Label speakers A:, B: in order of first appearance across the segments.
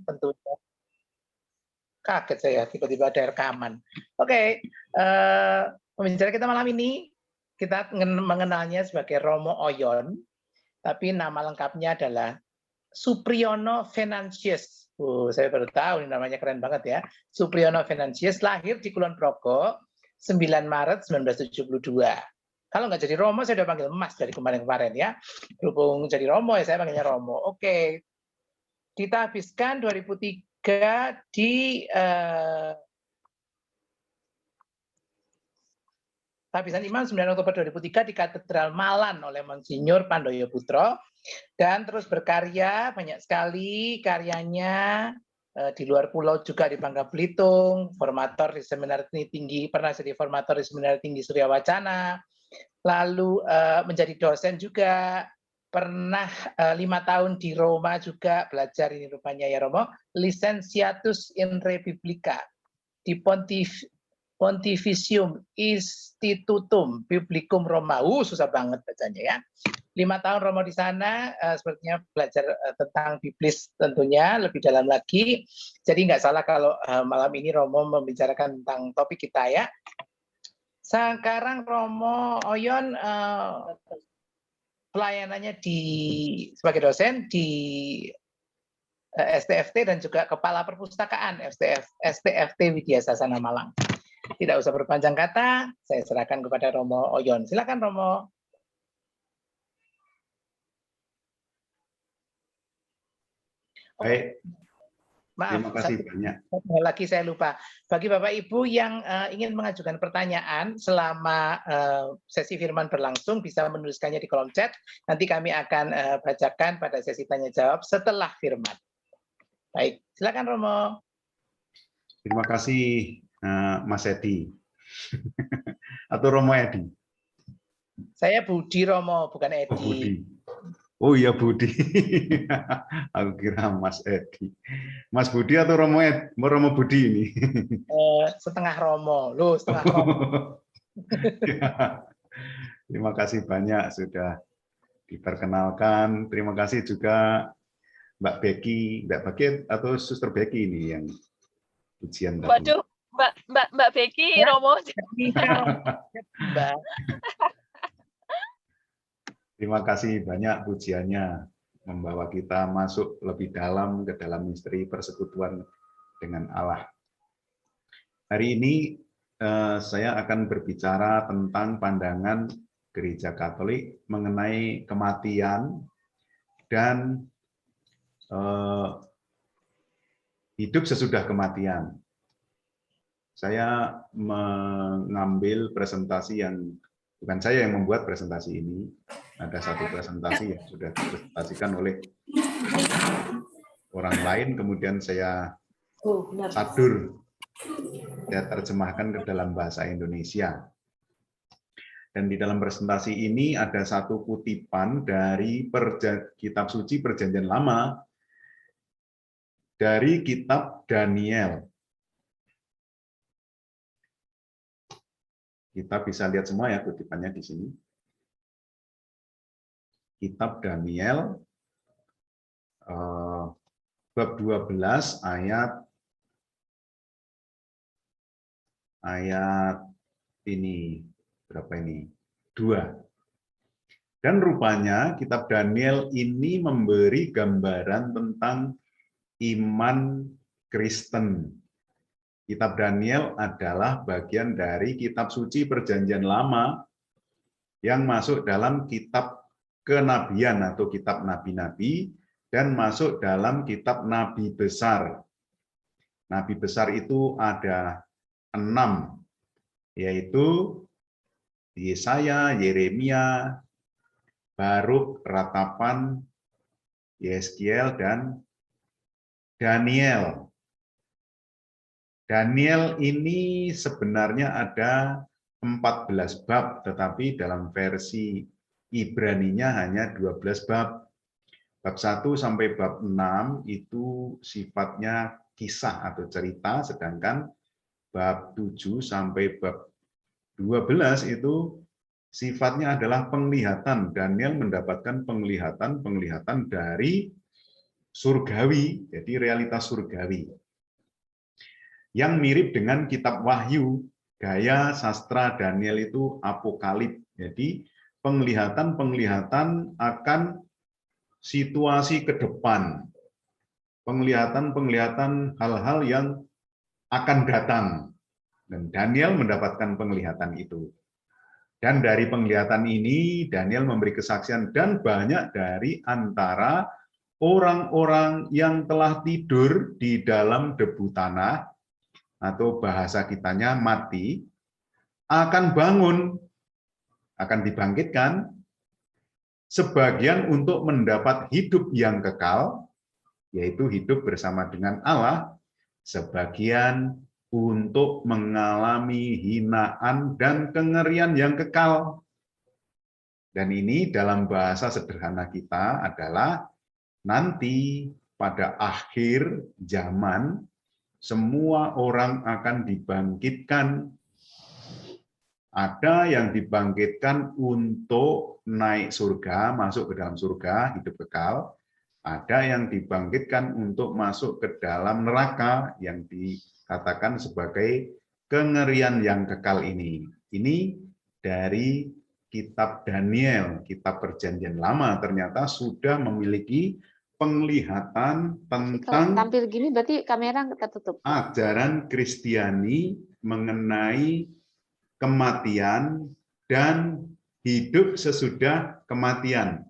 A: tentunya. Kaget saya tiba-tiba ada rekaman. Oke, pembicara kita malam ini kita mengenalnya sebagai Romo Oyon, tapi nama lengkapnya adalah Supriyono Venantius. Saya baru tahu ini namanya keren banget ya. Supriyono Venantius lahir di Kulon Progo 9 Maret 1972. Kalau nggak jadi Romo, saya udah panggil Mas dari kemarin-kemarin ya. Berhubung jadi Romo ya saya panggilnya Romo. Oke, kita habiskan 2003 di Habisan Iman 9 Oktober 2003 di Katedral Malan oleh Monsinyur Pandoyo Putro, dan terus berkarya banyak sekali karyanya di luar pulau juga di Bangka Belitung, formator di Seminari Tinggi, pernah jadi formator di Seminari Tinggi Surya Wacana, lalu menjadi dosen juga, pernah 5 tahun di Roma juga belajar ini rupanya ya Romo, Licentiatus in Re Publica di Pontificium Institutum Biblicum Roma. Susah banget bacanya ya. 5 tahun Romo di sana, sepertinya belajar tentang biblis tentunya lebih dalam lagi. Jadi nggak salah kalau malam ini Romo membicarakan tentang topik kita ya. Sekarang Romo Oyon pelayanannya sebagai dosen di STFT dan juga Kepala Perpustakaan STFT Widya Sasana Malang. Tidak usah berpanjang kata, saya serahkan kepada Romo Oyon. Silakan Romo.
B: Baik.
A: Maaf,
B: terima kasih banyak.
A: Lagi saya lupa. Bagi Bapak Ibu yang ingin mengajukan pertanyaan selama sesi firman berlangsung, bisa menuliskannya di kolom chat. Nanti kami akan bacakan pada sesi tanya jawab setelah firman. Baik, silakan Romo.
B: Terima kasih Mas Edi. Atau Romo Edi?
A: Saya Budi Romo, bukan Edi.
B: Oh, Budi. Oh iya Budi. Aku kira Mas Edi. Mas Budi atau Romo Budi ini?
A: Setengah Romo, loh setengah Romo.
B: Ya. Terima kasih banyak sudah diperkenalkan. Terima kasih juga Mbak Becky atau Suster Becky ini yang ujian tadi.
C: Waduh, Mbak Becky, ya? Romo.
A: Mbak.
B: Terima kasih banyak pujiannya membawa kita masuk lebih dalam ke dalam misteri persekutuan dengan Allah. Hari ini saya akan berbicara tentang pandangan Gereja Katolik mengenai kematian dan hidup sesudah kematian. Saya mengambil presentasi yang bukan saya yang membuat presentasi ini, ada satu presentasi yang sudah dipresentasikan oleh orang lain, kemudian saya sadur, saya terjemahkan ke dalam bahasa Indonesia. Dan di dalam presentasi ini ada satu kutipan dari Kitab Suci Perjanjian Lama, dari Kitab Daniel. Kita bisa lihat semua ya kutipannya di sini. Kitab Daniel bab 12 ayat ini berapa ini? 2. Dan rupanya kitab Daniel ini memberi gambaran tentang iman Kristen. Kitab Daniel adalah bagian dari kitab suci Perjanjian Lama yang masuk dalam kitab kenabian atau kitab nabi-nabi dan masuk dalam kitab nabi besar. Nabi besar itu ada 6, yaitu Yesaya, Yeremia, Baruk, Ratapan, Yeskiel, dan Daniel. Daniel ini sebenarnya ada 14 bab, tetapi dalam versi Ibraninya hanya 12 bab. Bab 1 sampai bab 6 itu sifatnya kisah atau cerita, sedangkan bab 7 sampai bab 12 itu sifatnya adalah penglihatan. Daniel mendapatkan penglihatan dari surgawi, jadi realitas surgawi. Yang mirip dengan kitab Wahyu, gaya sastra Daniel itu apokalip. Jadi penglihatan-penglihatan akan situasi ke depan, penglihatan-penglihatan hal-hal yang akan datang. Dan Daniel mendapatkan penglihatan itu. Dan dari penglihatan ini, Daniel memberi kesaksian, dan banyak dari antara orang-orang yang telah tidur di dalam debu tanah, atau bahasa kitanya mati, akan bangun, akan dibangkitkan, sebagian untuk mendapat hidup yang kekal, yaitu hidup bersama dengan Allah, sebagian untuk mengalami hinaan dan kengerian yang kekal. Dan ini dalam bahasa sederhana kita adalah nanti pada akhir zaman, semua orang akan dibangkitkan. Ada yang dibangkitkan untuk naik surga, masuk ke dalam surga, hidup kekal. Ada yang dibangkitkan untuk masuk ke dalam neraka yang dikatakan sebagai kengerian yang kekal ini. Ini dari kitab Daniel, kitab Perjanjian Lama, ternyata sudah memiliki penglihatan tentang
D: kalau tampil gini berarti kamera tertutup.
B: Ajaran Kristiani mengenai kematian dan hidup sesudah kematian.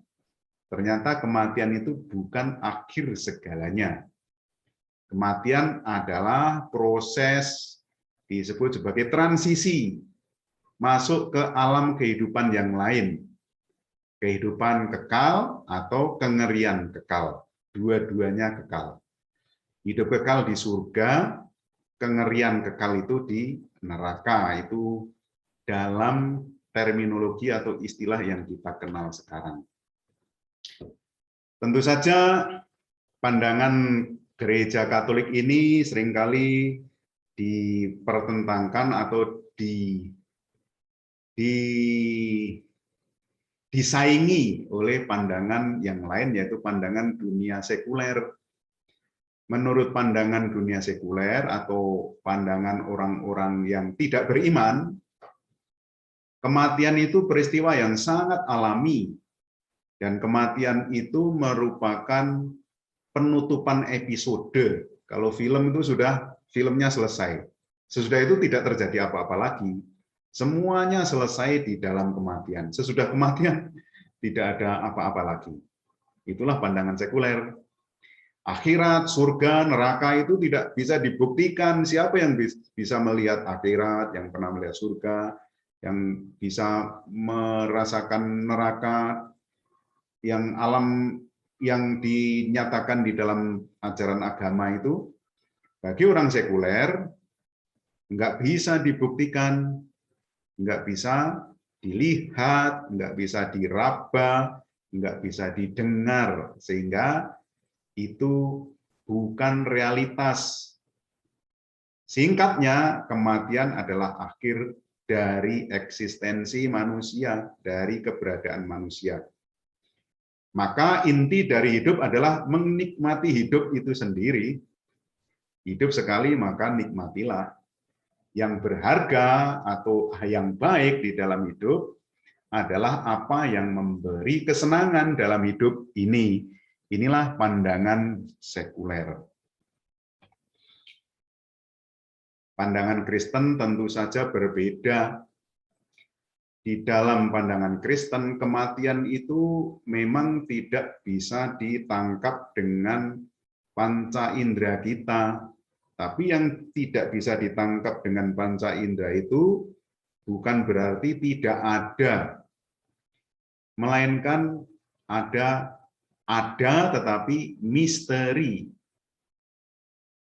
B: Ternyata kematian itu bukan akhir segalanya. Kematian adalah proses disebut sebagai transisi masuk ke alam kehidupan yang lain. Kehidupan kekal atau kengerian kekal. Dua-duanya kekal. Hidup kekal di surga, kengerian kekal itu di neraka. Itu dalam terminologi atau istilah yang kita kenal sekarang. Tentu saja pandangan gereja Katolik ini seringkali dipertentangkan atau disaingi oleh pandangan yang lain, yaitu pandangan dunia sekuler. Menurut pandangan dunia sekuler atau pandangan orang-orang yang tidak beriman, kematian itu peristiwa yang sangat alami. Dan kematian itu merupakan penutupan episode. Kalau film itu sudah filmnya selesai. Sesudah itu tidak terjadi apa-apa lagi. Semuanya selesai di dalam kematian. Sesudah kematian tidak ada apa-apa lagi. Itulah pandangan sekuler. Akhirat, surga, neraka itu tidak bisa dibuktikan. Siapa yang bisa melihat akhirat, yang pernah melihat surga, yang bisa merasakan neraka, yang alam yang dinyatakan di dalam ajaran agama itu, bagi orang sekuler, nggak bisa dibuktikan, nggak bisa dilihat, nggak bisa diraba, nggak bisa didengar, sehingga itu bukan realitas. Singkatnya, kematian adalah akhir dari eksistensi manusia, dari keberadaan manusia. Maka inti dari hidup adalah menikmati hidup itu sendiri. Hidup sekali, maka nikmatilah. Yang berharga atau yang baik di dalam hidup adalah apa yang memberi kesenangan dalam hidup ini. Inilah pandangan sekuler. Pandangan Kristen tentu saja berbeda. Di dalam pandangan Kristen, kematian itu memang tidak bisa ditangkap dengan panca indera kita. Tapi yang tidak bisa ditangkap dengan panca indera itu bukan berarti tidak ada. Melainkan ada tetapi misteri.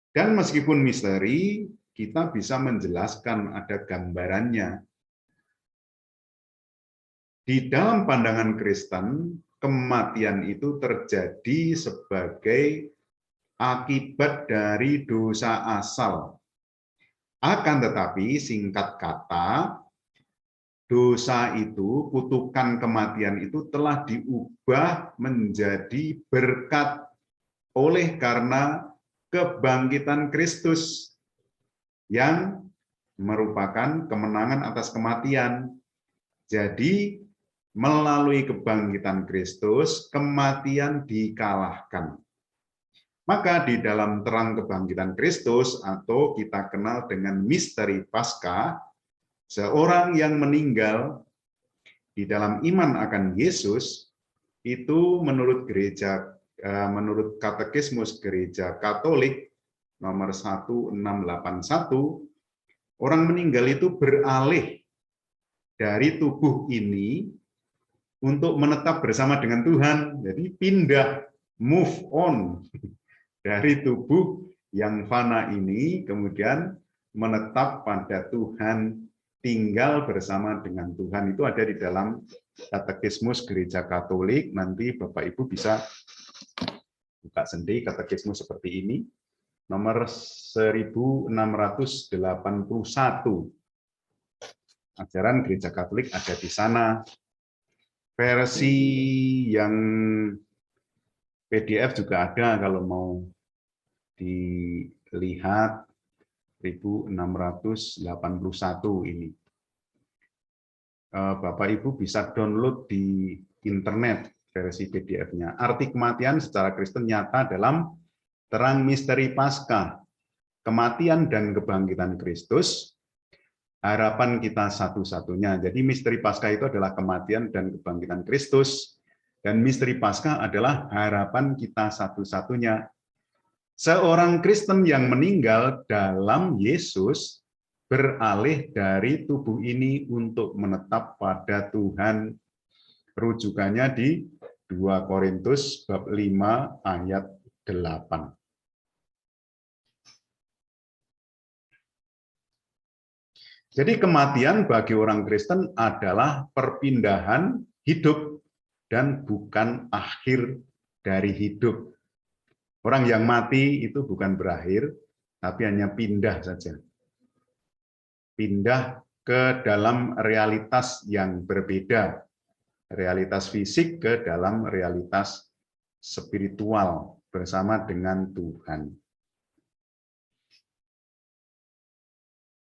B: Dan meskipun misteri, kita bisa menjelaskan, ada gambarannya. Di dalam pandangan Kristen, kematian itu terjadi sebagai akibat dari dosa asal. Akan tetapi, singkat kata, dosa itu, kutukan kematian itu telah diubah menjadi berkat. oleh karena kebangkitan Kristus yang merupakan kemenangan atas kematian. Jadi melalui kebangkitan Kristus, kematian dikalahkan. Maka di dalam terang kebangkitan Kristus, atau kita kenal dengan misteri Paskah, seorang yang meninggal di dalam iman akan Yesus, itu menurut menurut Katekismus Gereja Katolik nomor 1681, orang meninggal itu beralih dari tubuh ini untuk menetap bersama dengan Tuhan. Jadi pindah, move on dari tubuh yang fana ini, kemudian menetap pada Tuhan, tinggal bersama dengan Tuhan. Itu ada di dalam Katekismus Gereja Katolik. Nanti Bapak Ibu bisa buka sendiri katekismus seperti ini, nomor 1681. Ajaran Gereja Katolik ada di sana. Versi yang PDF juga ada kalau mau dilihat, 1681 ini. Bapak Ibu bisa download di internet versi PDF-nya. Arti kematian secara Kristen nyata dalam terang misteri Paskah, kematian dan kebangkitan Kristus, harapan kita satu-satunya. Jadi misteri Paskah itu adalah kematian dan kebangkitan Kristus, dan misteri Paskah adalah harapan kita satu-satunya. Seorang Kristen yang meninggal dalam Yesus beralih dari tubuh ini untuk menetap pada Tuhan. Rujukannya di 2 Korintus bab 5 ayat 8. Jadi kematian bagi orang Kristen adalah perpindahan hidup dan bukan akhir dari hidup. Orang yang mati itu bukan berakhir, tapi hanya pindah saja. Pindah ke dalam realitas yang berbeda. Realitas fisik ke dalam realitas spiritual bersama dengan Tuhan.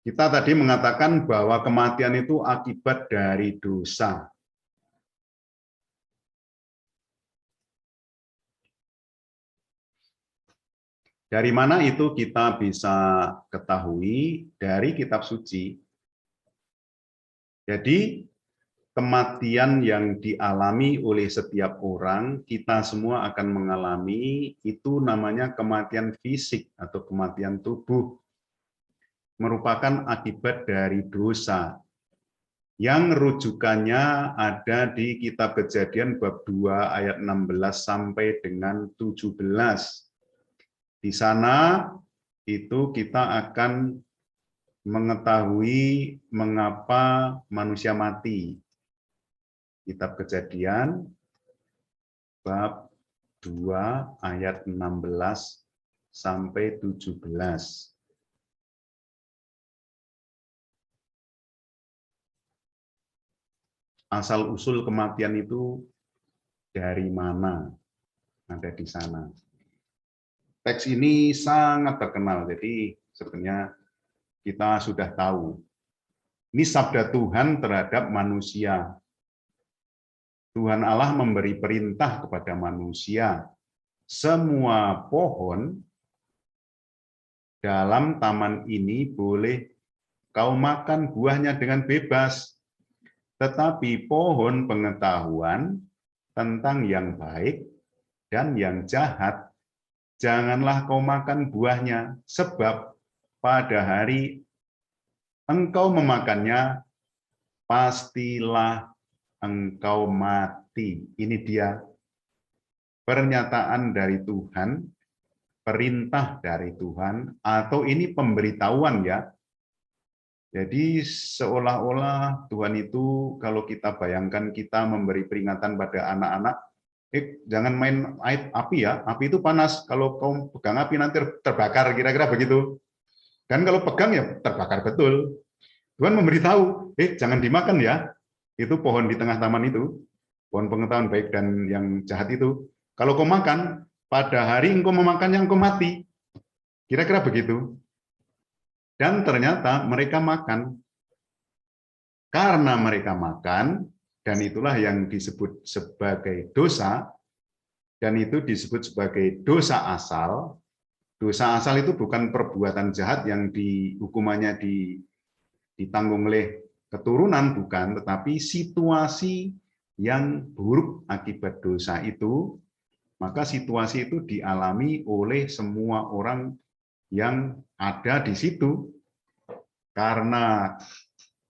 B: Kita tadi mengatakan bahwa kematian itu akibat dari dosa. Dari mana itu kita bisa ketahui? Dari kitab suci. Jadi kematian yang dialami oleh setiap orang, kita semua akan mengalami, itu namanya kematian fisik atau kematian tubuh. Merupakan akibat dari dosa. Yang rujukannya ada di kitab Kejadian bab 2 ayat 16 sampai dengan 17. Di sana itu kita akan mengetahui mengapa manusia mati. Kitab Kejadian bab 2 ayat 16 sampai 17. Asal-usul kematian itu dari mana? Ada di sana. Teks ini sangat terkenal, jadi sebenarnya kita sudah tahu. Ini sabda Tuhan terhadap manusia. Tuhan Allah memberi perintah kepada manusia, semua pohon dalam taman ini boleh kau makan buahnya dengan bebas, tetapi pohon pengetahuan tentang yang baik dan yang jahat, janganlah kau makan buahnya, sebab pada hari engkau memakannya, pastilah engkau mati. Ini dia pernyataan dari Tuhan, perintah dari Tuhan, atau ini pemberitahuan ya. Jadi seolah-olah Tuhan itu, kalau kita bayangkan kita memberi peringatan pada anak-anak, jangan main api ya, api itu panas, kalau kau pegang api nanti terbakar, kira-kira begitu. Dan kalau pegang ya terbakar betul. Tuhan memberitahu, jangan dimakan ya, itu pohon di tengah taman itu, pohon pengetahuan baik dan yang jahat itu. Kalau kau makan, pada hari engkau memakannya engkau mati. Kira-kira begitu. Dan ternyata mereka makan. Karena mereka makan, dan itulah yang disebut sebagai dosa, dan itu disebut sebagai dosa asal. Dosa asal itu bukan perbuatan jahat yang hukumannya ditanggung oleh keturunan, bukan, tetapi situasi yang buruk akibat dosa itu, maka situasi itu dialami oleh semua orang yang ada di situ. Karena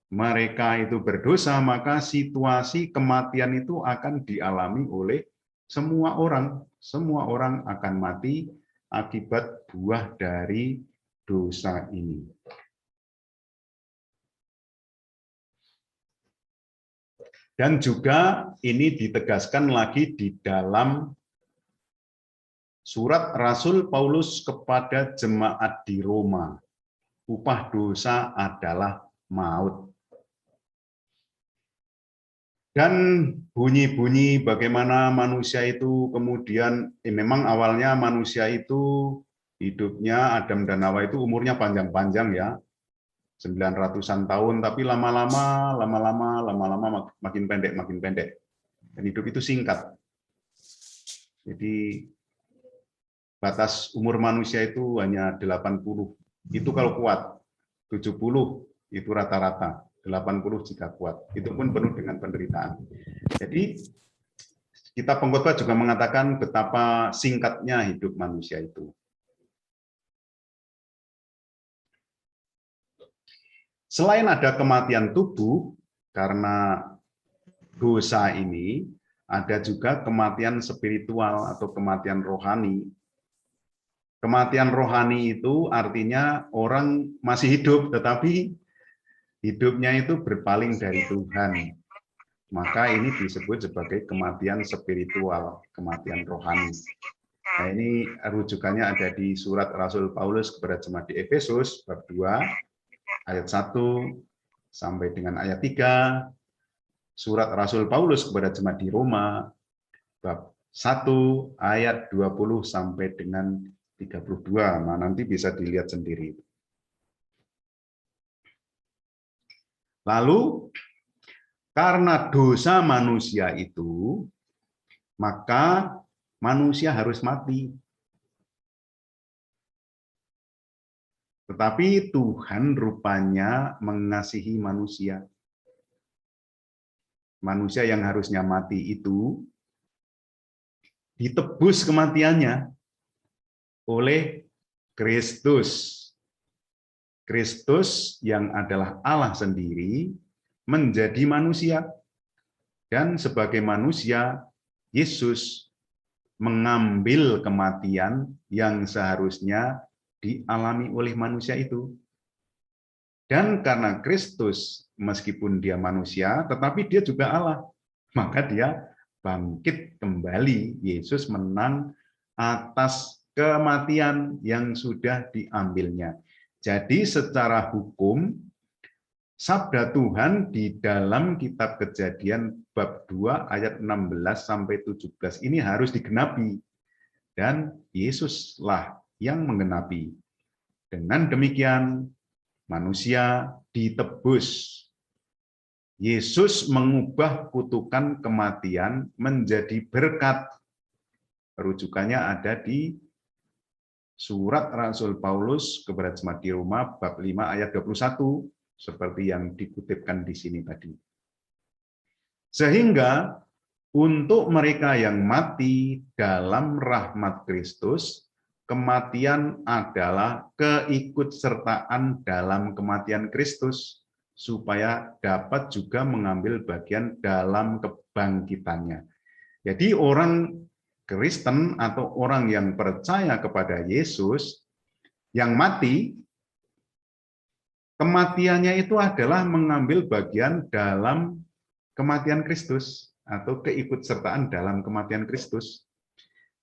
B: mereka itu berdosa, maka situasi kematian itu akan dialami oleh semua orang. Semua orang akan mati akibat buah dari dosa ini. Dan juga ini ditegaskan lagi di dalam surat Rasul Paulus kepada jemaat di Roma. Upah dosa adalah maut. Dan bunyi-bunyi bagaimana manusia itu kemudian, memang awalnya manusia itu hidupnya, Adam dan Hawa itu umurnya panjang-panjang ya, 900-an tahun, tapi lama-lama makin pendek. Dan hidup itu singkat. Jadi batas umur manusia itu hanya 80. Itu kalau kuat. 70 itu rata-rata. 80 jika kuat. Itu pun penuh dengan penderitaan. Jadi kitab Pengkhotbah juga mengatakan betapa singkatnya hidup manusia itu. Selain ada kematian tubuh karena dosa ini, ada juga kematian spiritual atau kematian rohani. Kematian rohani itu artinya orang masih hidup, tetapi hidupnya itu berpaling dari Tuhan. Maka ini disebut sebagai kematian spiritual, kematian rohani. Nah, ini rujukannya ada di surat Rasul Paulus kepada jemaat di Efesus, bab 2, ayat 1 sampai dengan ayat 3. Surat Rasul Paulus kepada jemaat di Roma, bab 1, ayat 20 sampai dengan 32. Nah, nanti bisa dilihat sendiri. Lalu, karena dosa manusia itu, maka manusia harus mati. Tetapi Tuhan rupanya mengasihi manusia. Manusia yang harusnya mati itu ditebus kematiannya oleh Kristus. Kristus yang adalah Allah sendiri menjadi manusia. Dan sebagai manusia, Yesus mengambil kematian yang seharusnya dialami oleh manusia itu. Dan karena Kristus, meskipun dia manusia, tetapi dia juga Allah. Maka dia bangkit kembali. Yesus menang atas kematian yang sudah diambilnya. Jadi secara hukum, sabda Tuhan di dalam kitab Kejadian bab 2 ayat 16 sampai 17 ini harus digenapi. Dan Yesuslah yang menggenapi. Dengan demikian manusia ditebus. Yesus mengubah kutukan kematian menjadi berkat. Rujukannya ada di surat Rasul Paulus kepada jemaat di Roma bab 5 ayat 21 seperti yang dikutipkan di sini tadi. Sehingga untuk mereka yang mati dalam rahmat Kristus, kematian adalah keikutsertaan dalam kematian Kristus, supaya dapat juga mengambil bagian dalam kebangkitannya. Jadi orang Kristen atau orang yang percaya kepada Yesus yang mati, kematiannya itu adalah mengambil bagian dalam kematian Kristus atau keikutsertaan dalam kematian Kristus.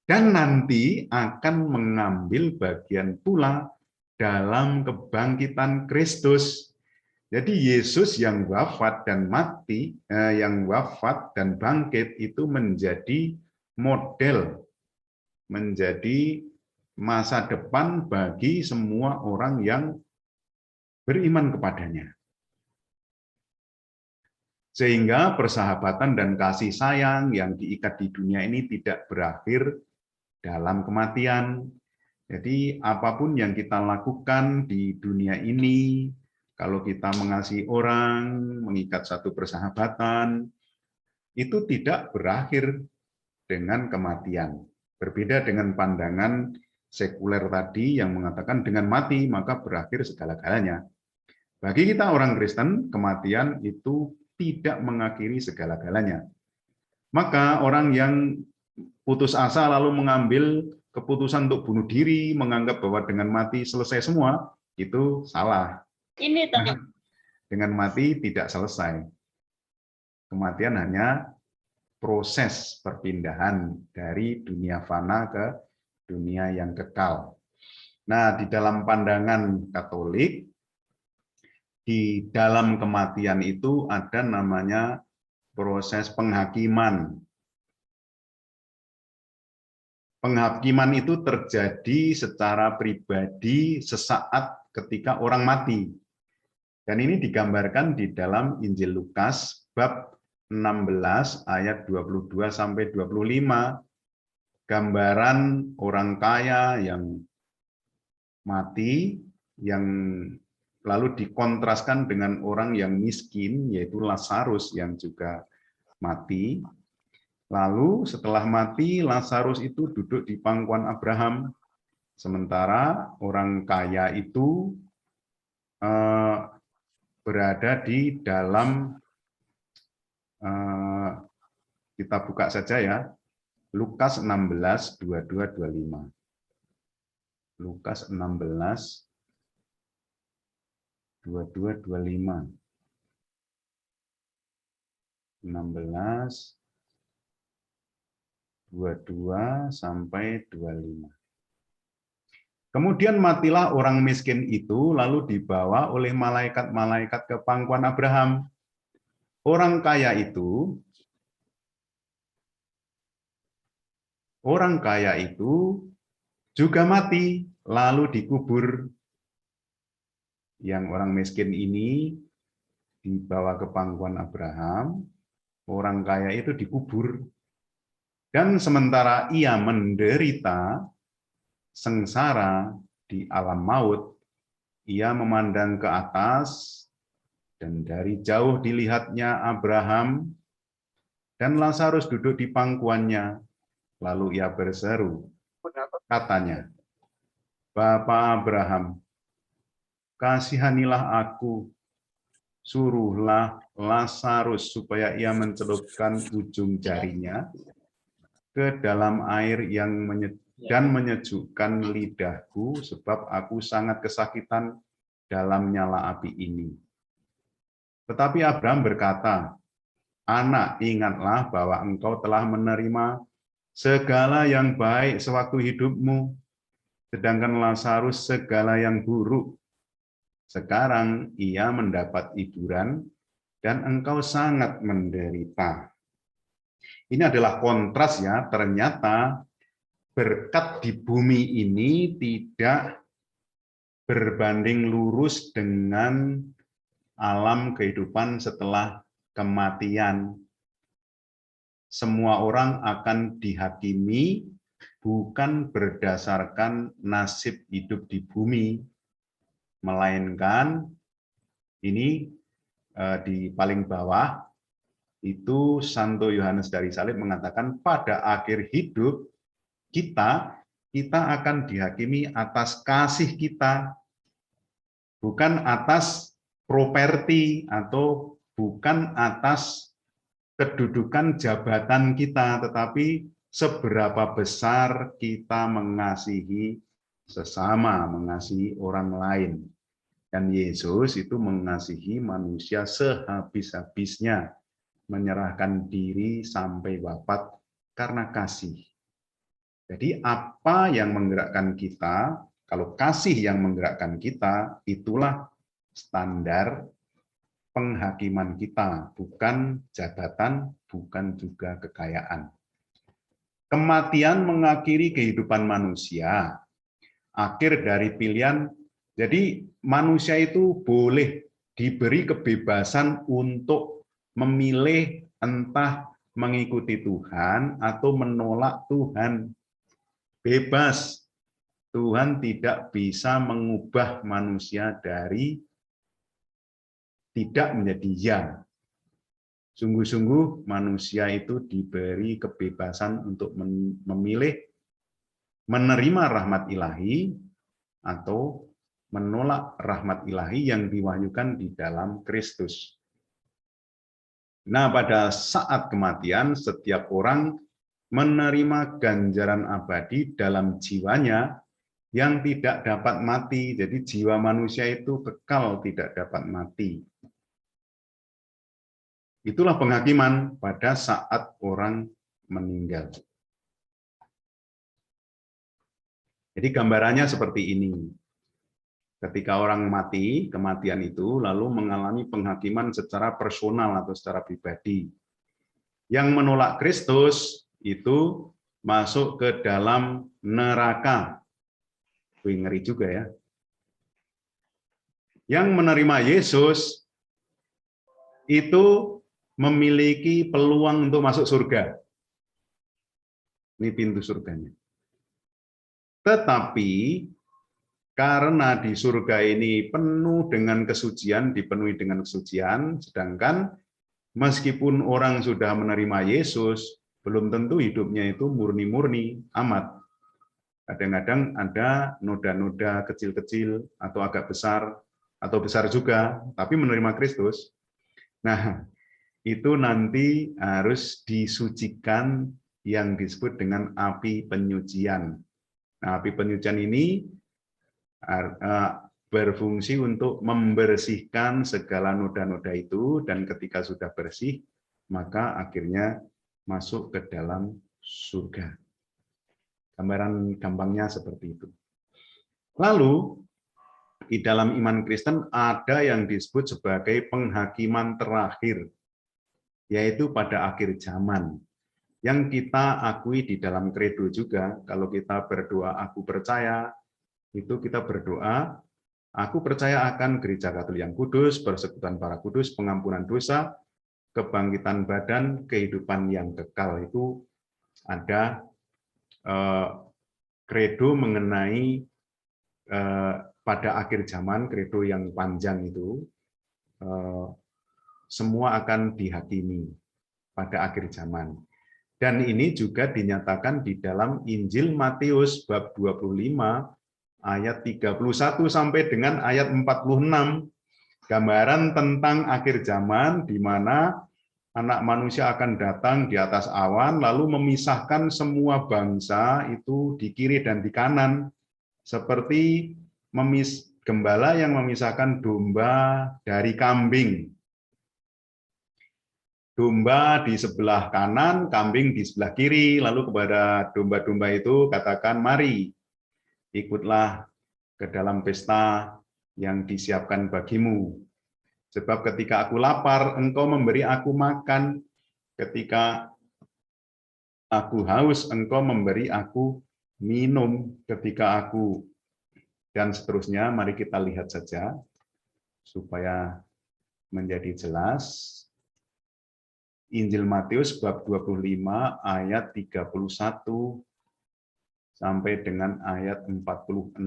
B: Dan nanti akan mengambil bagian pula dalam kebangkitan Kristus. Jadi Yesus yang wafat dan mati, yang wafat dan bangkit itu menjadi model menjadi masa depan bagi semua orang yang beriman kepadanya. Sehingga persahabatan dan kasih sayang yang diikat di dunia ini tidak berakhir dalam kematian. Jadi apapun yang kita lakukan di dunia ini, kalau kita mengasihi orang, mengikat satu persahabatan, itu tidak berakhir dengan kematian. Berbeda dengan pandangan sekuler tadi yang mengatakan dengan mati maka berakhir segala-galanya. Bagi kita orang Kristen, kematian itu tidak mengakhiri segala-galanya. Maka orang yang putus asa lalu mengambil keputusan untuk bunuh diri, menganggap bahwa dengan mati selesai semua, itu salah.
C: Ini tadi.
B: Dengan mati tidak selesai. Kematian hanya proses perpindahan dari dunia fana ke dunia yang kekal. Nah, di dalam pandangan Katolik, di dalam kematian itu ada namanya proses penghakiman. Penghakiman itu terjadi secara pribadi sesaat ketika orang mati. Dan ini digambarkan di dalam Injil Lukas bab 16 ayat 22 sampai 25. Gambaran orang kaya yang mati, yang lalu dikontraskan dengan orang yang miskin, yaitu Lazarus yang juga mati. Lalu setelah mati, Lazarus itu duduk di pangkuan Abraham, sementara orang kaya itu berada di dalam, kita buka saja ya, Lukas 16, 22-25. Lukas 16, 22-25. 16, 22 sampai 25. Kemudian matilah orang miskin itu, lalu dibawa oleh malaikat-malaikat ke pangkuan Abraham. Orang kaya itu juga mati, lalu dikubur. Yang orang miskin ini dibawa ke pangkuan Abraham, orang kaya itu dikubur. Dan sementara ia menderita sengsara di alam maut, ia memandang ke atas, dan dari jauh dilihatnya Abraham, dan Lazarus duduk di pangkuannya. Lalu ia berseru, katanya, Bapa Abraham, kasihanilah aku, suruhlah Lazarus supaya ia mencelupkan ujung jarinya ke dalam air dan menyejukkan lidahku, sebab aku sangat kesakitan dalam nyala api ini. Tetapi Abraham berkata, Anak, ingatlah bahwa engkau telah menerima segala yang baik sewaktu hidupmu, sedangkan Lazarus segala yang buruk. Sekarang ia mendapat hiburan, dan engkau sangat menderita. Ini adalah kontras ya, ternyata berkat di bumi ini tidak berbanding lurus dengan alam kehidupan setelah kematian. Semua orang akan dihakimi bukan berdasarkan nasib hidup di bumi, melainkan ini di paling bawah itu Santo Yohanes dari Salib mengatakan pada akhir hidup kita akan dihakimi atas kasih kita, bukan atas properti atau bukan atas kedudukan jabatan kita, tetapi seberapa besar kita mengasihi sesama, mengasihi orang lain. Dan Yesus itu mengasihi manusia sehabis-habisnya, menyerahkan diri sampai wafat karena kasih. Jadi apa yang menggerakkan kita, kalau kasih yang menggerakkan kita, itulah standar penghakiman kita, bukan jabatan, bukan juga kekayaan. Kematian mengakhiri kehidupan manusia, akhir dari pilihan. Jadi manusia itu boleh diberi kebebasan untuk memilih entah mengikuti Tuhan atau menolak Tuhan. Bebas. Tuhan tidak bisa mengubah manusia dari tidak menjadi ya. Sungguh-sungguh manusia itu diberi kebebasan untuk memilih menerima rahmat ilahi atau menolak rahmat ilahi yang diwahyukan di dalam Kristus. Nah, pada saat kematian, setiap orang menerima ganjaran abadi dalam jiwanya yang tidak dapat mati. Jadi jiwa manusia itu kekal, tidak dapat mati. Itulah penghakiman pada saat orang meninggal. Jadi gambarannya seperti ini. Ketika orang mati, kematian itu lalu mengalami penghakiman secara personal atau secara pribadi. Yang menolak Kristus itu masuk ke dalam neraka. Wih, ngeri juga ya. Yang menerima Yesus itu memiliki peluang untuk masuk surga. Ini pintu surganya. Tetapi karena di surga ini penuh dengan kesucian, dipenuhi dengan kesucian, sedangkan meskipun orang sudah menerima Yesus, belum tentu hidupnya itu murni-murni amat. Kadang-kadang ada noda-noda kecil-kecil atau agak besar, atau besar juga, tapi menerima Kristus. Nah, itu nanti harus disucikan yang disebut dengan api penyucian. Nah, api penyucian ini berfungsi untuk membersihkan segala noda-noda itu, dan ketika sudah bersih, maka akhirnya masuk ke dalam surga. Gambaran gampangnya seperti itu. Lalu, di dalam iman Kristen ada yang disebut sebagai penghakiman terakhir, yaitu pada akhir zaman. Yang kita akui di dalam kredo juga, kalau kita berdoa, aku percaya, itu kita berdoa, aku percaya akan gereja Katolik yang kudus, persekutuan para kudus, pengampunan dosa, kebangkitan badan, kehidupan yang kekal. Itu ada kredo mengenai pada akhir zaman, kredo yang panjang itu, semua akan dihakimi pada akhir zaman. Dan ini juga dinyatakan di dalam Injil Matius bab 25 ayat 31 sampai dengan ayat 46. Gambaran tentang akhir zaman di mana anak manusia akan datang di atas awan lalu memisahkan semua bangsa itu di kiri dan di kanan, seperti gembala yang memisahkan domba dari kambing. Domba di sebelah kanan, kambing di sebelah kiri, lalu kepada domba-domba itu katakan, mari, ikutlah ke dalam pesta yang disiapkan bagimu. Sebab ketika aku lapar, engkau memberi aku makan. Ketika aku haus, engkau memberi aku minum. Ketika aku, dan seterusnya, mari kita lihat saja, supaya menjadi jelas. Injil Matius bab 25 ayat 31 sampai dengan ayat 46.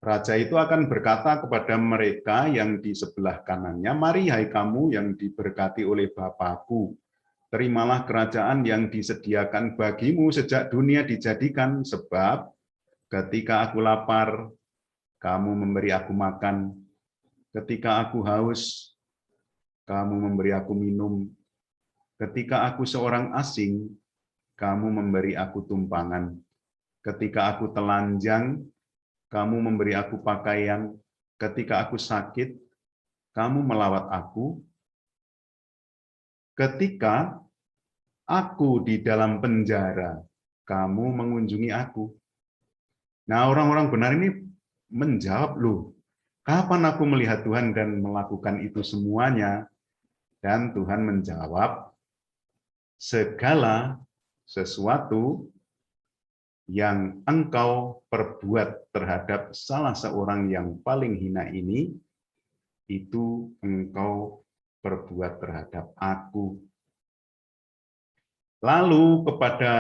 B: Raja itu akan berkata kepada mereka yang di sebelah kanannya, mari hai kamu yang diberkati oleh Bapa-Ku, terimalah kerajaan yang disediakan bagimu sejak dunia dijadikan, sebab ketika aku lapar, kamu memberi aku makan. Ketika aku haus, kamu memberi aku minum. Ketika aku seorang asing, kamu memberi aku tumpangan. Ketika aku telanjang, kamu memberi aku pakaian. Ketika aku sakit, kamu melawat aku. Ketika aku di dalam penjara, kamu mengunjungi aku. Nah, orang-orang benar ini menjawab, loh, kapan aku melihat Tuhan dan melakukan itu semuanya? Dan Tuhan menjawab, segala sesuatu yang engkau perbuat terhadap salah seorang yang paling hina ini, itu engkau perbuat terhadap aku. Lalu kepada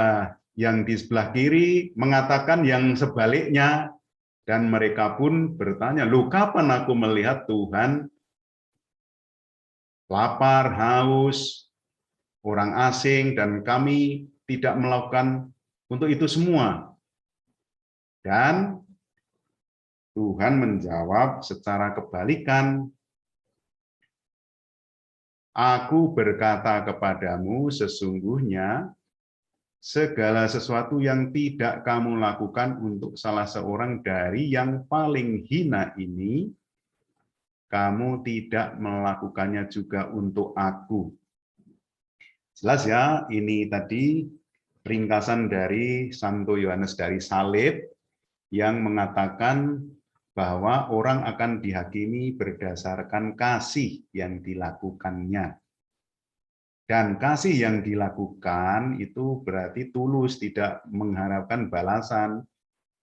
B: yang di sebelah kiri mengatakan yang sebaliknya, dan mereka pun bertanya, loh kapan aku melihat Tuhan lapar, haus, orang asing, dan kami tidak melakukan untuk itu semua. Dan Tuhan menjawab secara kebalikan, aku berkata kepadamu, sesungguhnya segala sesuatu yang tidak kamu lakukan untuk salah seorang dari yang paling hina ini, kamu tidak melakukannya juga untuk aku. Jelas ya, ini tadi ringkasan dari Santo Yohanes dari Salib yang mengatakan bahwa orang akan dihakimi berdasarkan kasih yang dilakukannya. Dan kasih yang dilakukan itu berarti tulus, tidak mengharapkan balasan.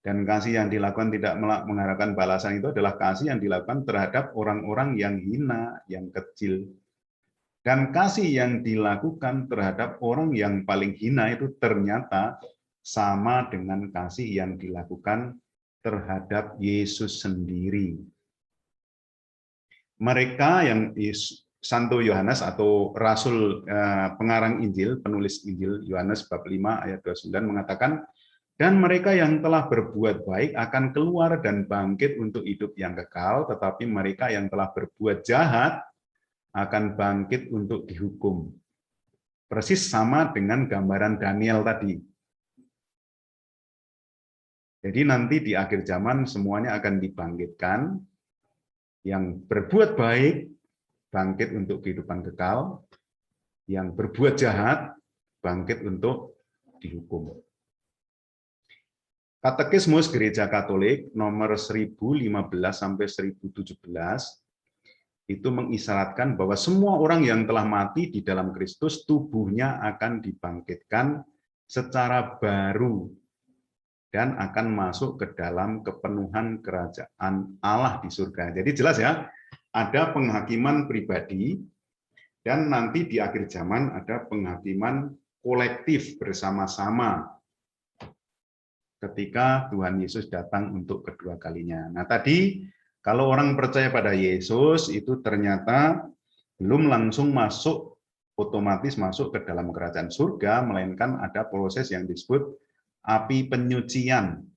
B: Dan kasih yang dilakukan tidak mengharapkan balasan itu adalah kasih yang dilakukan terhadap orang-orang yang hina, yang kecil. Dan kasih yang dilakukan terhadap orang yang paling hina itu ternyata sama dengan kasih yang dilakukan terhadap Yesus sendiri. Mereka yang Santo Yohanes atau Rasul pengarang Injil, penulis Injil Yohanes bab 5 ayat 29 mengatakan, dan mereka yang telah berbuat baik akan keluar dan bangkit untuk hidup yang kekal, tetapi mereka yang telah berbuat jahat akan bangkit untuk dihukum. Persis sama dengan gambaran Daniel tadi. Jadi nanti di akhir zaman semuanya akan dibangkitkan, yang berbuat baik bangkit untuk kehidupan kekal, yang berbuat jahat bangkit untuk dihukum. Katekismus Gereja Katolik nomor 1015-1017 itu mengisyaratkan bahwa semua orang yang telah mati di dalam Kristus, tubuhnya akan dibangkitkan secara baru dan akan masuk ke dalam kepenuhan kerajaan Allah di surga. Jadi jelas ya, ada penghakiman pribadi, dan nanti di akhir zaman ada penghakiman kolektif bersama-sama ketika Tuhan Yesus datang untuk kedua kalinya. Nah tadi, kalau orang percaya pada Yesus, itu ternyata belum langsung masuk, otomatis masuk ke dalam kerajaan surga, melainkan ada proses yang disebut api penyucian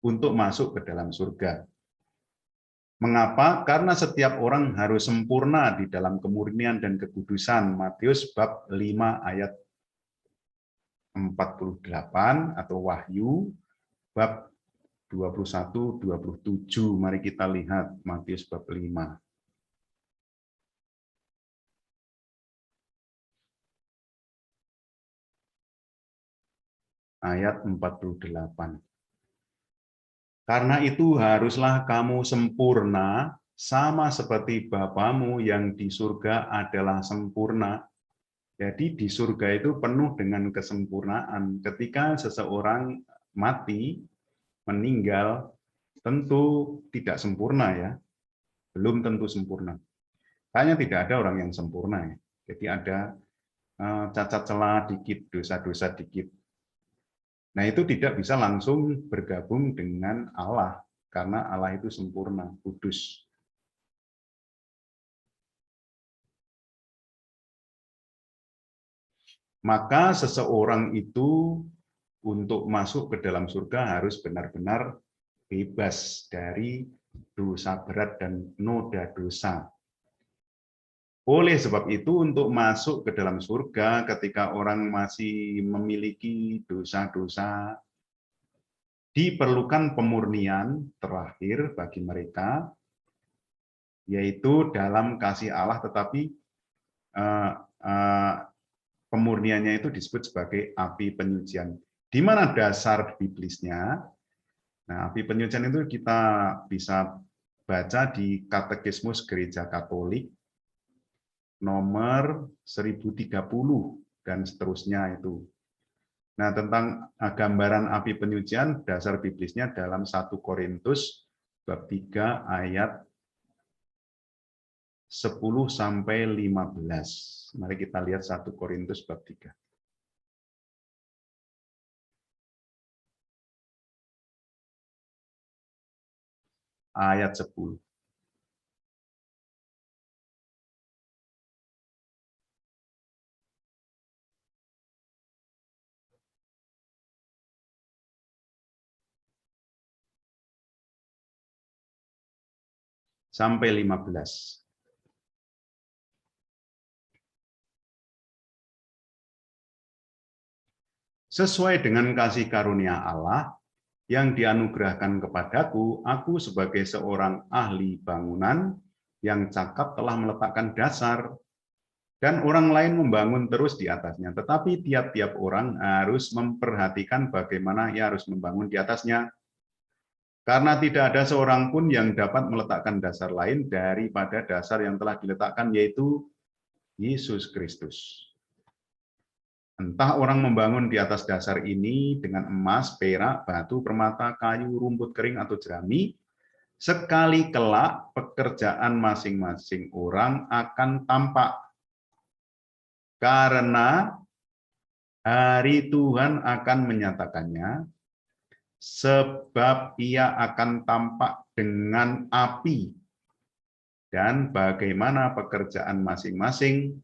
B: untuk masuk ke dalam surga. Mengapa? Karena setiap orang harus sempurna di dalam kemurnian dan kekudusan. Matius bab 5 ayat 48 atau Wahyu bab 21-27. Mari kita lihat Matius bab 5. Ayat 48. Karena itu haruslah kamu sempurna, sama seperti Bapamu yang di surga adalah sempurna. Jadi di surga itu penuh dengan kesempurnaan. Ketika seseorang mati, meninggal, tentu tidak sempurna ya. Belum tentu sempurna. Kayaknya tidak ada orang yang sempurna ya. Jadi ada cacat celah dikit, dosa-dosa dikit. Nah, itu tidak bisa langsung bergabung dengan Allah, karena Allah itu sempurna, kudus. Maka seseorang itu untuk masuk ke dalam surga harus benar-benar bebas dari dosa berat dan noda dosa. Oleh sebab itu, untuk masuk ke dalam surga ketika orang masih memiliki dosa-dosa, diperlukan pemurnian terakhir bagi mereka, yaitu dalam kasih Allah, tetapi pemurniannya itu disebut sebagai api penyucian. Di mana dasar biblisnya? Nah, api penyucian itu kita bisa baca di Katekismus Gereja Katolik nomor 1030 dan seterusnya itu. Nah, tentang gambaran api penyucian, dasar biblisnya dalam 1 Korintus bab 3 ayat 10 sampai 15. Mari kita lihat 1 Korintus bab 3. Ayat 10. Sampai 15. Sesuai dengan kasih karunia Allah yang dianugerahkan kepadaku, aku sebagai seorang ahli bangunan yang cakap telah meletakkan dasar, dan orang lain membangun terus di atasnya. Tetapi tiap-tiap orang harus memperhatikan bagaimana ia harus membangun di atasnya. Karena tidak ada seorang pun yang dapat meletakkan dasar lain daripada dasar yang telah diletakkan, yaitu Yesus Kristus. Entah orang membangun di atas dasar ini dengan emas, perak, batu, permata, kayu, rumput kering, atau jerami, sekali kelak pekerjaan masing-masing orang akan tampak. Karena hari Tuhan akan menyatakannya, sebab ia akan tampak dengan api, dan bagaimana pekerjaan masing-masing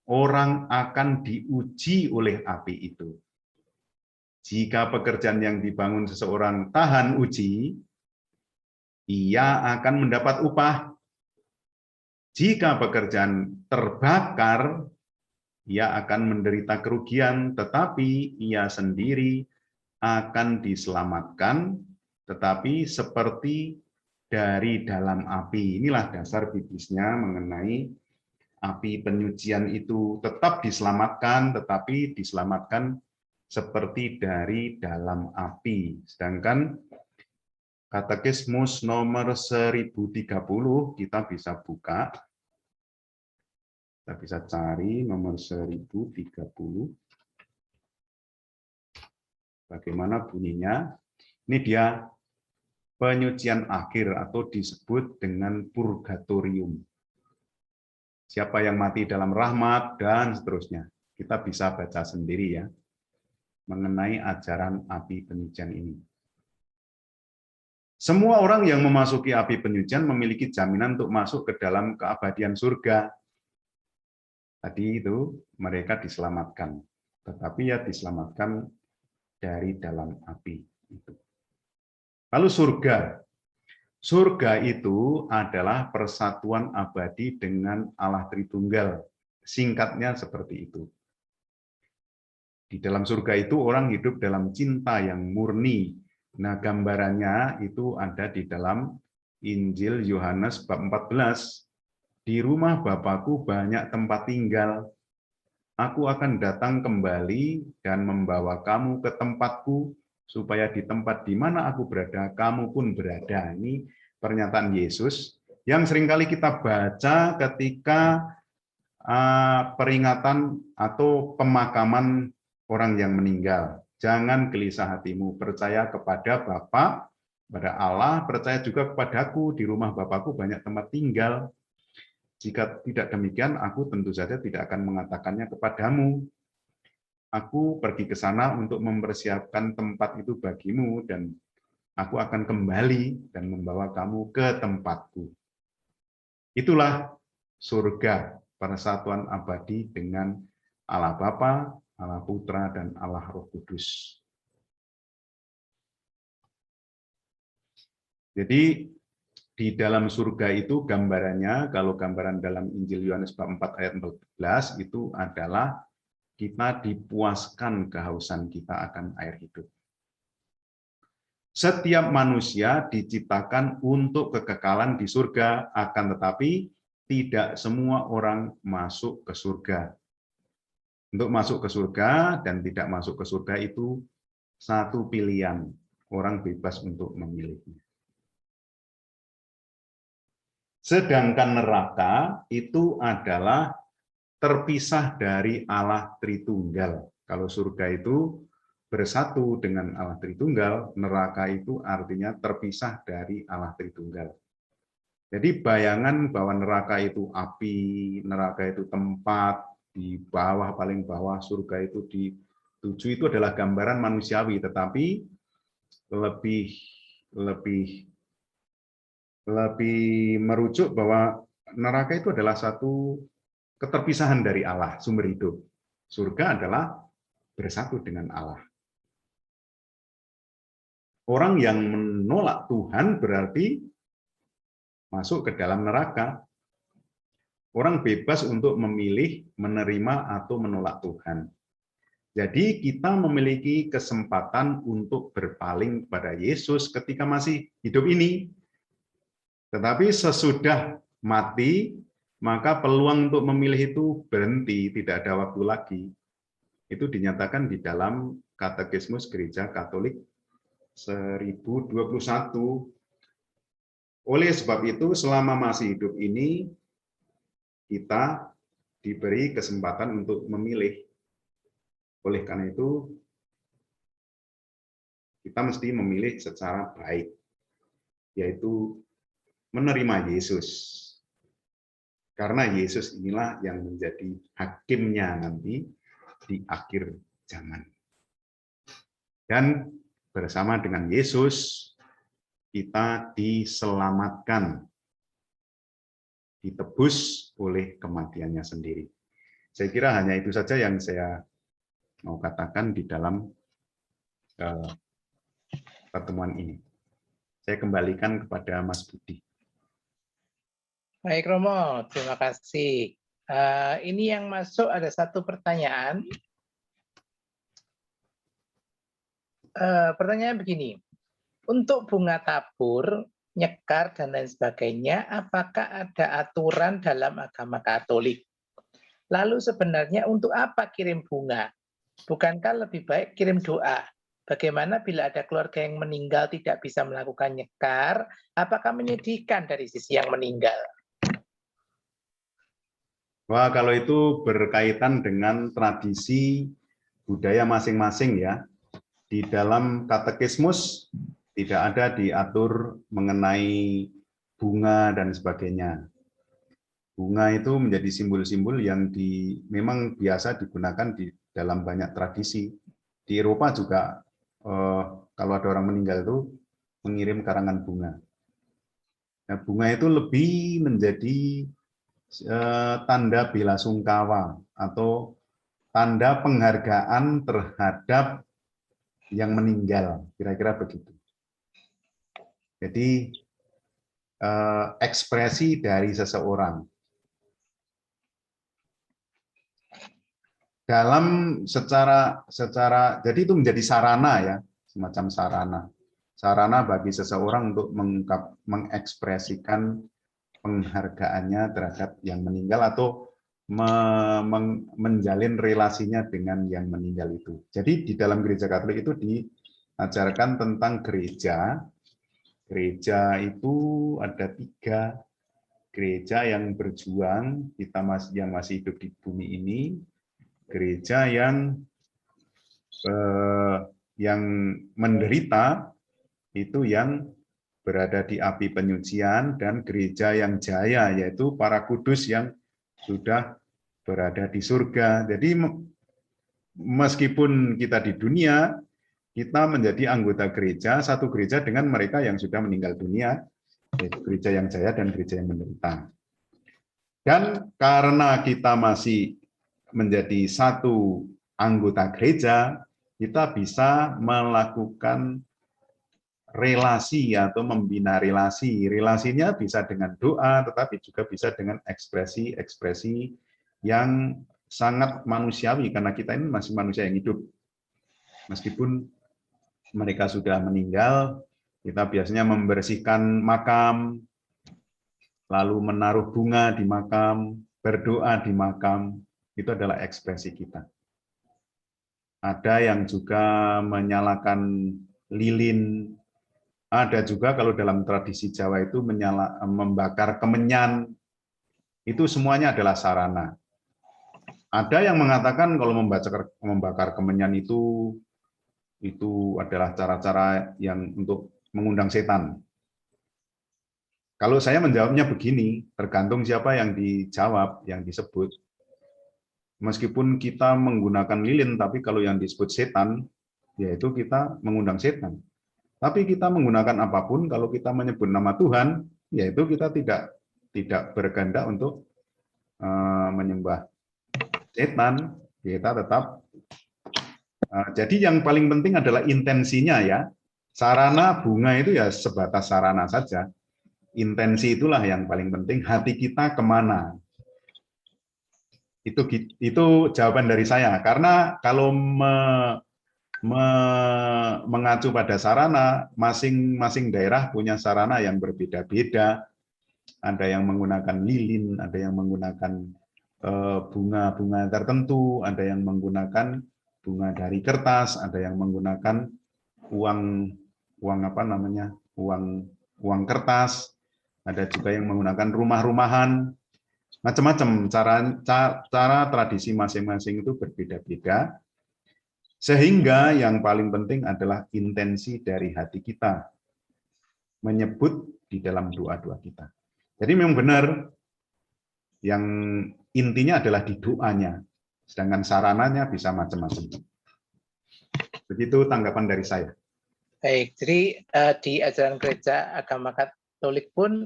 B: orang akan diuji oleh api itu. Jika pekerjaan yang dibangun seseorang tahan uji, ia akan mendapat upah. Jika pekerjaan terbakar, ia akan menderita kerugian, tetapi ia sendiri akan diselamatkan, tetapi seperti dari dalam api. Inilah dasar biblisnya mengenai api penyucian itu. Tetap diselamatkan, tetapi diselamatkan seperti dari dalam api. Sedangkan Katekismus nomor 1030 kita bisa buka. Kita bisa cari nomor 1030. Bagaimana bunyinya? Ini dia penyucian akhir atau disebut dengan purgatorium. Siapa yang mati dalam rahmat, dan seterusnya. Kita bisa baca sendiri ya, mengenai ajaran api penyucian ini. Semua orang yang memasuki api penyucian memiliki jaminan untuk masuk ke dalam keabadian surga. Tadi itu mereka diselamatkan, tetapi ya diselamatkan dari dalam api itu. Lalu surga. Surga itu adalah persatuan abadi dengan Allah Tritunggal. Singkatnya seperti itu. Di dalam surga itu orang hidup dalam cinta yang murni. Nah, gambarannya itu ada di dalam Injil Yohanes bab 14. Di rumah Bapakku banyak tempat tinggal. Aku akan datang kembali dan membawa kamu ke tempatku, supaya di tempat di mana aku berada, kamu pun berada. Ini pernyataan Yesus yang seringkali kita baca ketika peringatan atau pemakaman orang yang meninggal. Jangan gelisah hatimu, percaya kepada Bapa, kepada Allah, percaya juga kepadaku, di rumah Bapakku banyak tempat tinggal. Jika tidak demikian, aku tentu saja tidak akan mengatakannya kepadamu. Aku pergi ke sana untuk mempersiapkan tempat itu bagimu, dan aku akan kembali dan membawa kamu ke tempatku. Itulah surga, persatuan abadi dengan Allah Bapa, Allah Putra, dan Allah Roh Kudus. Jadi di dalam surga itu gambarannya, kalau gambaran dalam Injil Yohanes bab 4 ayat 14 itu adalah kita dipuaskan kehausan kita akan air hidup. Setiap manusia diciptakan untuk kekekalan di surga, akan tetapi tidak semua orang masuk ke surga. Untuk masuk ke surga dan tidak masuk ke surga itu satu pilihan, orang bebas untuk memilihnya. Sedangkan neraka itu adalah terpisah dari Allah Tritunggal. Kalau surga itu bersatu dengan Allah Tritunggal, neraka itu artinya terpisah dari Allah Tritunggal. Jadi bayangan bahwa neraka itu api, neraka itu tempat di bawah, paling bawah, surga itu di tujuh, itu adalah gambaran manusiawi, tetapi lebih merujuk bahwa neraka itu adalah satu keterpisahan dari Allah, sumber hidup. Surga adalah bersatu dengan Allah. Orang yang menolak Tuhan berarti masuk ke dalam neraka. Orang bebas untuk memilih, menerima, atau menolak Tuhan. Jadi kita memiliki kesempatan untuk berpaling kepada Yesus ketika masih hidup ini. Tetapi sesudah mati, maka peluang untuk memilih itu berhenti, tidak ada waktu lagi. Itu dinyatakan di dalam Katekismus Gereja Katolik 1021. Oleh sebab itu, selama masih hidup ini, kita diberi kesempatan untuk memilih. Oleh karena itu, kita mesti memilih secara baik, yaitu menerima Yesus. Karena Yesus inilah yang menjadi hakimnya nanti di akhir zaman. Dan bersama dengan Yesus, kita diselamatkan, ditebus oleh kematiannya sendiri. Saya kira hanya itu saja yang saya mau katakan di dalam pertemuan ini. Saya kembalikan kepada Mas Budi.
A: Baik Romo, terima kasih. Ini yang masuk ada satu pertanyaan. Pertanyaan begini, untuk bunga tabur, nyekar, dan lain sebagainya, apakah ada aturan dalam agama Katolik? Lalu sebenarnya untuk apa kirim bunga? Bukankah lebih baik kirim doa? Bagaimana bila ada keluarga yang meninggal tidak bisa melakukan nyekar? Apakah menyedihkan dari sisi yang meninggal?
B: Wah, kalau itu berkaitan dengan tradisi budaya masing-masing ya. Di dalam katekismus tidak ada diatur mengenai bunga dan sebagainya. Bunga itu menjadi simbol-simbol yang memang biasa digunakan di dalam banyak tradisi. Di Eropa juga kalau ada orang meninggal itu mengirim karangan bunga. Nah, bunga itu lebih menjadi tanda bela sungkawa atau tanda penghargaan terhadap yang meninggal, kira-kira begitu. Jadi ekspresi dari seseorang dalam secara jadi itu menjadi sarana ya, semacam sarana bagi seseorang untuk mengekspresikan penghargaannya terhadap yang meninggal atau menjalin relasinya dengan yang meninggal itu. Jadi di dalam gereja Katolik itu diajarkan tentang gereja. Gereja itu ada 3 gereja yang berjuang, yang masih hidup di bumi ini, gereja yang menderita itu yang berada di api penyucian, dan gereja yang jaya yaitu para kudus yang sudah berada di surga. Jadi meskipun kita di dunia, kita menjadi anggota gereja, satu gereja dengan mereka yang sudah meninggal dunia, yaitu gereja yang jaya dan gereja yang menderita. Dan karena kita masih menjadi satu anggota gereja, kita bisa melakukan relasi atau membina relasi. Relasinya bisa dengan doa, tetapi juga bisa dengan ekspresi-ekspresi yang sangat manusiawi, karena kita ini masih manusia yang hidup. Meskipun mereka sudah meninggal, kita biasanya membersihkan makam, lalu menaruh bunga di makam, berdoa di makam, itu adalah ekspresi kita. Ada yang juga menyalakan lilin Ada juga kalau dalam tradisi Jawa itu membakar kemenyan, itu semuanya adalah sarana. Ada yang mengatakan kalau membakar kemenyan itu adalah cara-cara yang untuk mengundang setan. Kalau saya menjawabnya begini, tergantung siapa yang dijawab, yang disebut. Meskipun kita menggunakan lilin, tapi kalau yang disebut setan, yaitu kita mengundang setan. Tapi kita menggunakan apapun, kalau kita menyebut nama Tuhan, yaitu kita tidak berkehendak untuk menyembah setan, kita tetap. Jadi yang paling penting adalah intensinya ya. Sarana bunga itu ya sebatas sarana saja. Intensi itulah yang paling penting. Hati kita kemana? Itu jawaban dari saya. Karena kalau mengacu pada sarana, masing-masing daerah punya sarana yang berbeda-beda. Ada yang menggunakan lilin, ada yang menggunakan bunga-bunga tertentu, ada yang menggunakan bunga dari kertas, ada yang menggunakan uang kertas, ada juga yang menggunakan rumah-rumahan, macam-macam. Cara tradisi masing-masing itu berbeda-beda. Sehingga yang paling penting adalah intensi dari hati kita menyebut di dalam doa-doa kita. Jadi memang benar yang intinya adalah di doanya, sedangkan sarananya bisa macam-macam. Begitu tanggapan dari saya.
A: Baik, jadi di ajaran gereja agama Katolik pun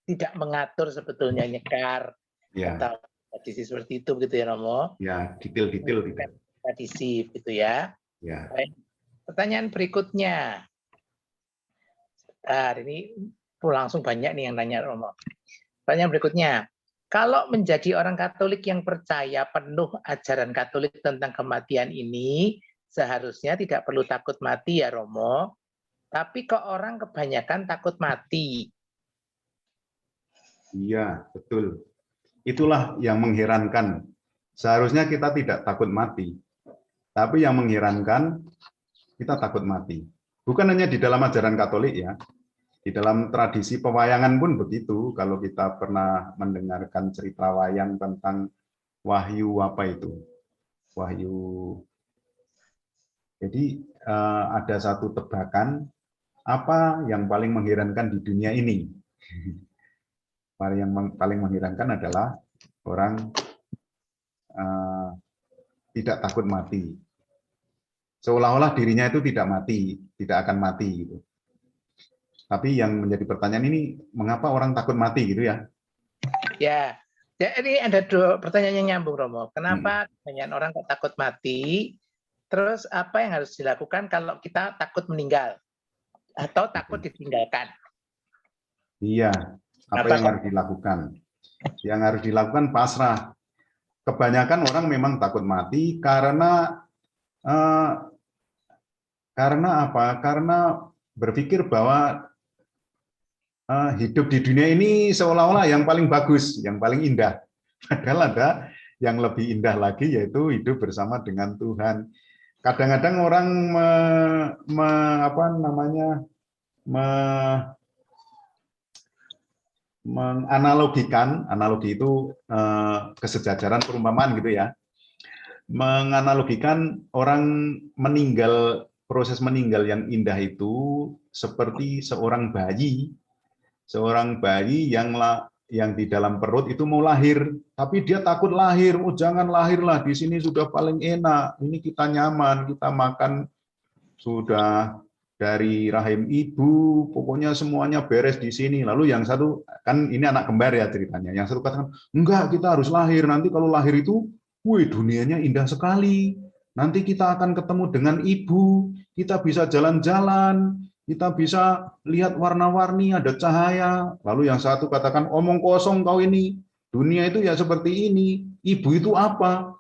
A: tidak mengatur sebetulnya nyekar atau tradisi seperti itu, begitu ya Romo?
B: Ya, detail-detail tidak.
A: Tradisi gitu ya. Baik. Pertanyaan berikutnya. Ini langsung banyak nih yang nanya Romo. Pertanyaan berikutnya. Kalau menjadi orang Katolik yang percaya penuh ajaran Katolik tentang kematian ini, seharusnya tidak perlu takut mati ya Romo. Tapi kok orang kebanyakan takut mati?
B: Iya, betul. Itulah yang mengherankan. Seharusnya kita tidak takut mati. Tapi yang mengherankan, kita takut mati. Bukan hanya di dalam ajaran Katolik ya, di dalam tradisi pewayangan pun begitu. Kalau kita pernah mendengarkan cerita wayang tentang Wahyu apa itu? Wahyu. Jadi ada satu tebakan, apa yang paling mengherankan di dunia ini? Yang paling mengherankan adalah orang tidak takut mati. Seolah-olah dirinya itu tidak mati, tidak akan mati gitu. Tapi yang menjadi pertanyaan ini, mengapa orang takut mati gitu ya?
A: Ya, ini ada dua pertanyaan yang nyambung Romo. Kenapa kebanyakan orang takut mati? Terus apa yang harus dilakukan kalau kita takut meninggal atau takut ditinggalkan?
B: Iya, apa yang harus dilakukan? Yang harus dilakukan pasrah. Kebanyakan orang memang takut mati karena apa? Karena berpikir bahwa hidup di dunia ini seolah-olah yang paling bagus, yang paling indah. Padahal ada yang lebih indah lagi, yaitu hidup bersama dengan Tuhan. Kadang-kadang orang menganalogikan, analogi itu kesejajaran perumpamaan gitu ya, menganalogikan orang meninggal, proses meninggal yang indah itu seperti seorang bayi yang di dalam perut itu mau lahir, tapi dia takut lahir. Oh jangan lahirlah, di sini sudah paling enak, ini kita nyaman, kita makan sudah dari rahim ibu, pokoknya semuanya beres di sini. Lalu yang satu, kan ini anak kembar ya ceritanya, yang satu katakan, enggak, kita harus lahir, nanti kalau lahir itu, wih dunianya indah sekali, nanti kita akan ketemu dengan ibu, kita bisa jalan-jalan, kita bisa lihat warna-warni, ada cahaya. Lalu yang satu katakan, omong kosong kau ini, dunia itu ya seperti ini, ibu itu apa?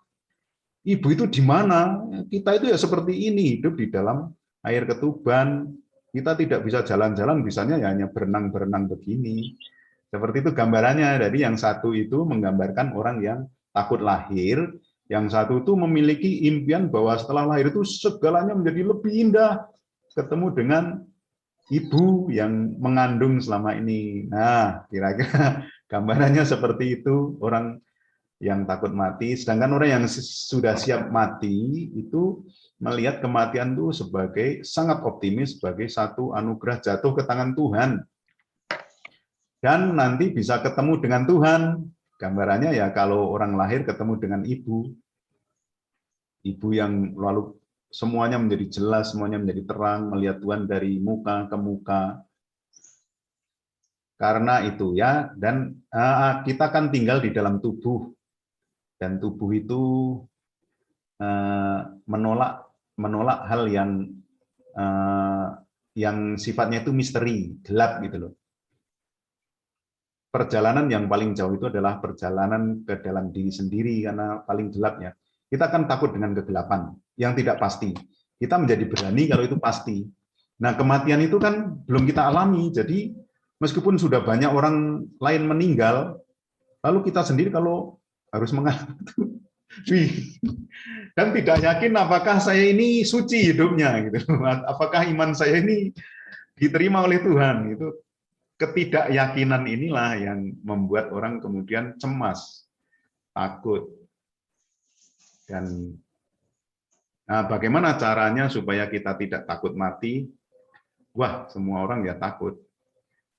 B: Ibu itu di mana? Kita itu ya seperti ini, hidup di dalam air ketuban, kita tidak bisa jalan-jalan, bisanya ya hanya berenang-berenang begini. Seperti itu gambarannya. Jadi yang satu itu menggambarkan orang yang takut lahir, yang satu itu memiliki impian bahwa setelah lahir itu segalanya menjadi lebih indah, ketemu dengan ibu yang mengandung selama ini. Nah, kira-kira gambarannya seperti itu, orang yang takut mati. Sedangkan orang yang sudah siap mati itu melihat kematian itu sebagai sangat optimis, sebagai satu anugerah jatuh ke tangan Tuhan. Dan nanti bisa ketemu dengan Tuhan. Gambarannya ya kalau orang lahir ketemu dengan ibu. Ibu yang lalu semuanya menjadi jelas, semuanya menjadi terang, melihat Tuhan dari muka ke muka. Karena itu ya, dan kita kan tinggal di dalam tubuh, dan tubuh itu menolak hal yang sifatnya itu misteri, gelap gitu loh. Perjalanan yang paling jauh itu adalah perjalanan ke dalam diri sendiri karena paling gelapnya. Kita kan takut dengan kegelapan yang tidak pasti. Kita menjadi berani kalau itu pasti. Nah, kematian itu kan belum kita alami. Jadi meskipun sudah banyak orang lain meninggal, lalu kita sendiri kalau harus mengalami dan tidak yakin apakah saya ini suci hidupnya gitu. Apakah iman saya ini diterima oleh Tuhan itu. Ketidakyakinan inilah yang membuat orang kemudian cemas, takut. Dan nah, bagaimana caranya supaya kita tidak takut mati? Wah, semua orang ya takut.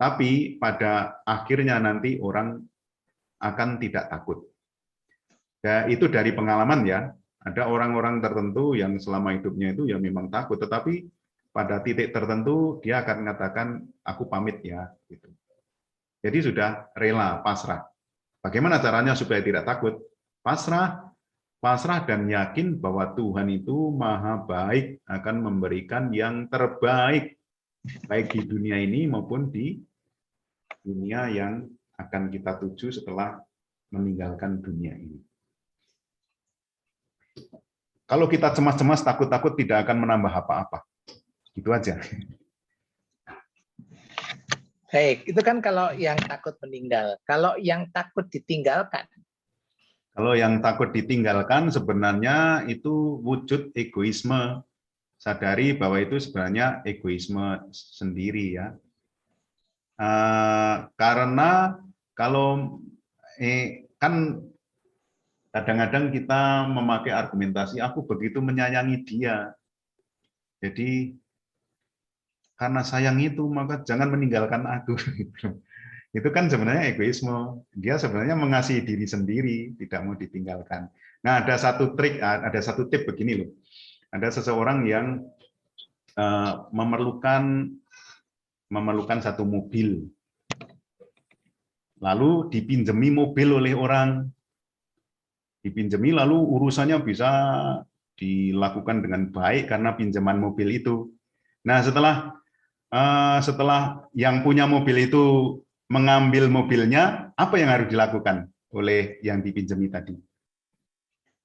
B: Tapi pada akhirnya nanti orang akan tidak takut. Ya, itu dari pengalaman ya. Ada orang-orang tertentu yang selama hidupnya itu ya memang takut, tetapi pada titik tertentu dia akan mengatakan aku pamit ya gitu. Jadi sudah rela, pasrah. Bagaimana caranya supaya tidak takut? Pasrah, pasrah dan yakin bahwa Tuhan itu maha baik, akan memberikan yang terbaik baik di dunia ini maupun di dunia yang akan kita tuju setelah meninggalkan dunia ini. Kalau kita cemas-cemas, takut-takut tidak akan menambah apa-apa. Gitu aja.
A: Baik, itu kan kalau yang takut meninggal. Kalau yang takut ditinggalkan?
B: Kalau yang takut ditinggalkan sebenarnya itu wujud egoisme. Sadari bahwa itu sebenarnya egoisme sendiri ya. Karena kalau kan kadang-kadang kita memakai argumentasi, aku begitu menyayangi dia. Jadi karena sayang itu maka jangan meninggalkan aku. Itu kan sebenarnya egoisme. Dia sebenarnya mengasihi diri sendiri, tidak mau ditinggalkan. Nah, ada satu trik, ada satu tip begini loh. Ada seseorang yang memerlukan satu mobil. Lalu dipinjemi mobil oleh orang. Dipinjemi lalu urusannya bisa dilakukan dengan baik karena pinjaman mobil itu. Nah, setelah yang punya mobil itu mengambil mobilnya, apa yang harus dilakukan oleh yang dipinjami tadi?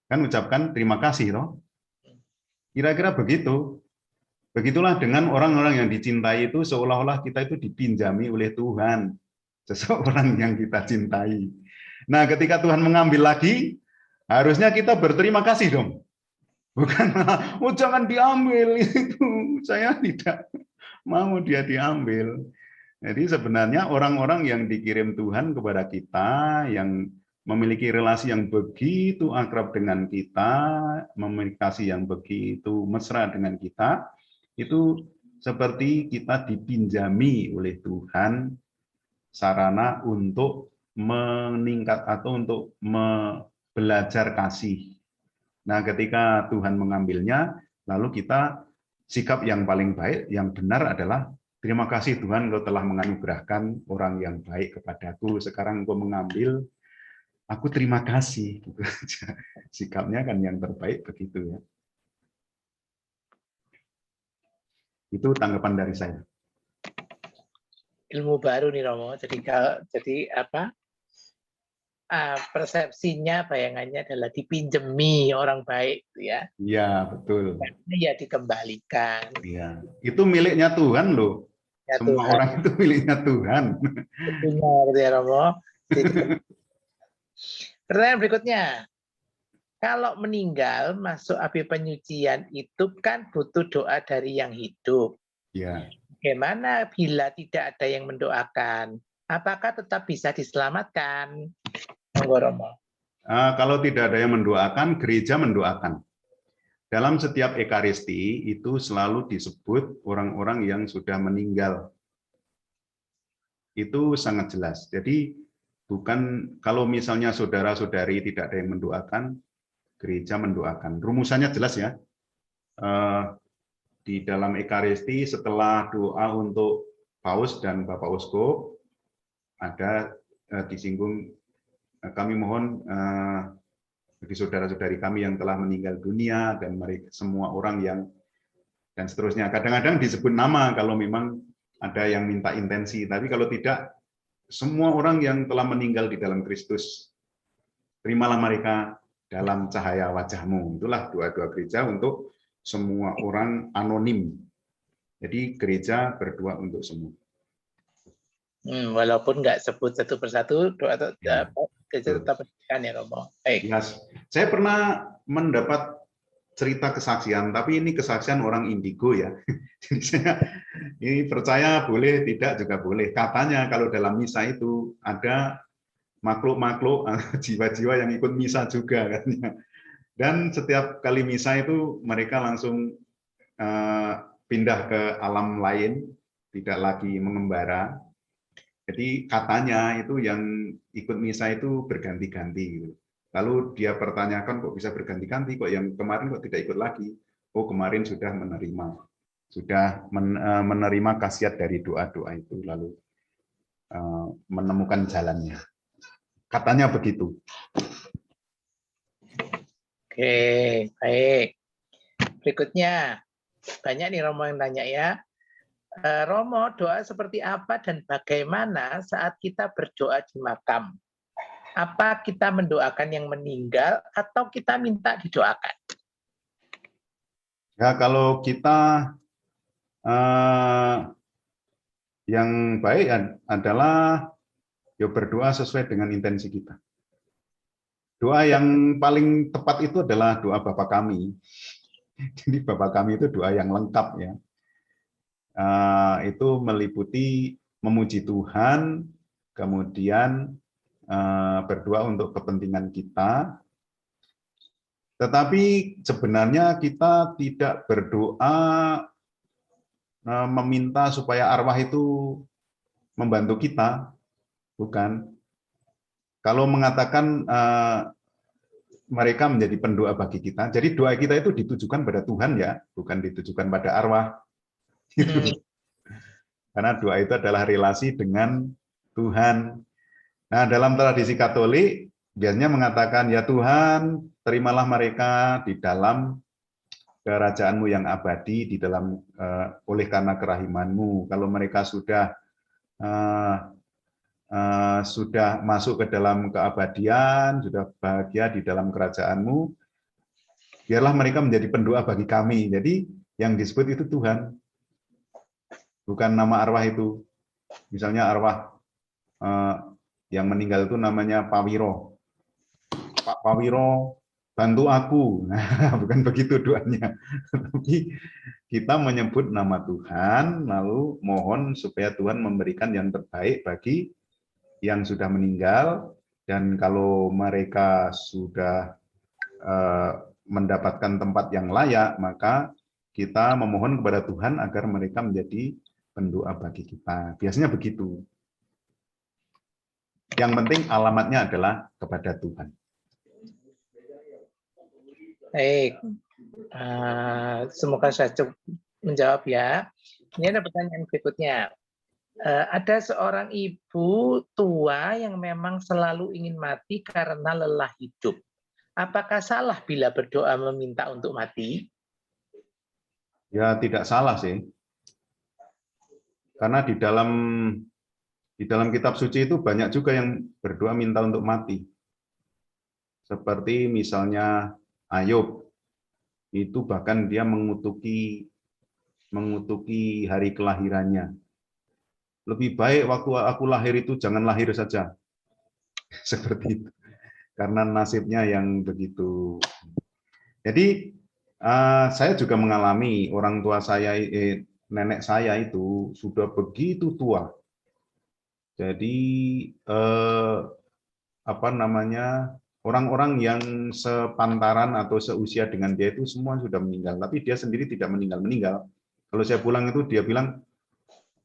B: Kan ucapkan terima kasih, toh? Kira-kira begitu. Begitulah dengan orang-orang yang dicintai itu seolah-olah kita itu dipinjami oleh Tuhan, seseorang yang kita cintai. Nah, ketika Tuhan mengambil lagi, harusnya kita berterima kasih dong. Bukan, oh jangan diambil itu, saya tidak mau dia diambil. Jadi sebenarnya orang-orang yang dikirim Tuhan kepada kita, yang memiliki relasi yang begitu akrab dengan kita, memiliki kasih yang begitu mesra dengan kita, itu seperti kita dipinjami oleh Tuhan sarana untuk meningkat atau untuk belajar kasih. Nah, ketika Tuhan mengambilnya, lalu kita sikap yang paling baik, yang benar adalah terima kasih Tuhan, Engkau telah menganugerahkan orang yang baik kepadaku. Sekarang Engkau mengambil, aku terima kasih. Gitu. Sikapnya kan yang terbaik begitu ya. Itu tanggapan dari saya.
A: Ilmu baru nih Romo. Jadi apa? Persepsinya, bayangannya adalah dipinjemi orang baik, ya.
B: Iya, betul.
A: Ya dikembalikan.
B: Iya, itu miliknya Tuhan loh.
A: Ya,
B: Semua
A: Tuhan.
B: orang itu miliknya Tuhan.
A: Benar ya Romo. Pertanyaan berikutnya. Kalau meninggal masuk api penyucian itu kan butuh doa dari yang hidup.
B: Iya.
A: bagaimana bila tidak ada yang mendoakan? Apakah tetap bisa diselamatkan? Monggo Romo.
B: Kalau tidak ada yang mendoakan, gereja mendoakan. Dalam setiap ekaristi itu selalu disebut orang-orang yang sudah meninggal. Itu sangat jelas. Jadi bukan kalau misalnya saudara-saudari tidak ada yang mendoakan, gereja mendoakan. Rumusannya jelas ya. Di dalam ekaristi setelah doa untuk paus dan Bapak Uskup ada disinggung kami mohon bagi saudara-saudari kami yang telah meninggal dunia dan mereka semua orang yang dan seterusnya. Kadang-kadang disebut nama kalau memang ada yang minta intensi, tapi kalau tidak semua orang yang telah meninggal di dalam Kristus terimalah mereka dalam cahaya wajah-Mu. Itulah doa-doa gereja untuk semua orang anonim. Jadi gereja berdoa untuk semua.
A: Walaupun nggak sebut satu persatu, doa
B: Ya,
A: gereja tetap mendoakan ya Romo. Baik.
B: Yes. Saya pernah mendapat cerita kesaksian, tapi ini kesaksian orang indigo ya. Jadi saya ini percaya boleh, tidak juga boleh. Katanya kalau dalam misa itu ada makhluk-makhluk jiwa-jiwa yang ikut misa juga katanya. Dan setiap kali misa itu mereka langsung pindah ke alam lain, tidak lagi mengembara. Jadi katanya itu yang ikut misa itu berganti-ganti. Lalu dia pertanyakan kok bisa berganti-ganti, kok yang kemarin kok tidak ikut lagi? Oh kemarin sudah menerima khasiat dari doa-doa itu, lalu menemukan jalannya. Katanya begitu.
A: Oke, baik. Berikutnya, banyak nih Romo yang tanya ya. Romo, doa seperti apa dan bagaimana saat kita berdoa di makam? Apa kita mendoakan yang meninggal atau kita minta didoakan?
B: Ya kalau kita yang baik adalah ya berdoa sesuai dengan intensi kita. Doa yang paling tepat itu adalah doa Bapa Kami. Jadi Bapa Kami itu doa yang lengkap ya. Itu meliputi memuji Tuhan, kemudian berdoa untuk kepentingan kita. Tetapi sebenarnya kita tidak berdoa meminta supaya arwah itu membantu kita, bukan. Kalau mengatakan mereka menjadi pendoa bagi kita, jadi doa kita itu ditujukan pada Tuhan ya, bukan ditujukan pada arwah. Karena doa itu adalah relasi dengan Tuhan. Nah, dalam tradisi Katolik biasanya mengatakan ya Tuhan, terimalah mereka di dalam kerajaan-Mu yang abadi, di dalam oleh karena kerahiman-Mu. Kalau mereka sudah masuk ke dalam keabadian, sudah bahagia di dalam kerajaan-Mu, biarlah mereka menjadi pendoa bagi kami. Jadi yang disebut itu Tuhan, bukan nama arwah itu. Misalnya arwah yang meninggal itu namanya Pawiro. Pak Pawiro, bantu aku. Nah, bukan begitu doanya. Tapi kita menyebut nama Tuhan, lalu mohon supaya Tuhan memberikan yang terbaik bagi yang sudah meninggal, dan kalau mereka sudah mendapatkan tempat yang layak, maka kita memohon kepada Tuhan agar mereka menjadi pendoa bagi kita. Biasanya begitu. Yang penting alamatnya adalah kepada Tuhan.
A: Baik. Semoga saya cukup menjawab ya. Ini ada pertanyaan berikutnya. Ada seorang ibu tua yang memang selalu ingin mati karena lelah hidup. Apakah salah bila berdoa meminta untuk mati?
B: Ya tidak salah sih. Karena di dalam kitab suci itu banyak juga yang berdoa minta untuk mati. Seperti misalnya Ayub, itu bahkan dia mengutuki hari kelahirannya. Lebih baik waktu aku lahir itu jangan lahir saja. Seperti itu. Karena nasibnya yang begitu. Jadi saya juga mengalami orang tua saya nenek saya itu sudah begitu tua. Jadi apa namanya, orang-orang yang sepantaran atau seusia dengan dia itu semua sudah meninggal, tapi dia sendiri tidak meninggal. Kalau saya pulang itu dia bilang,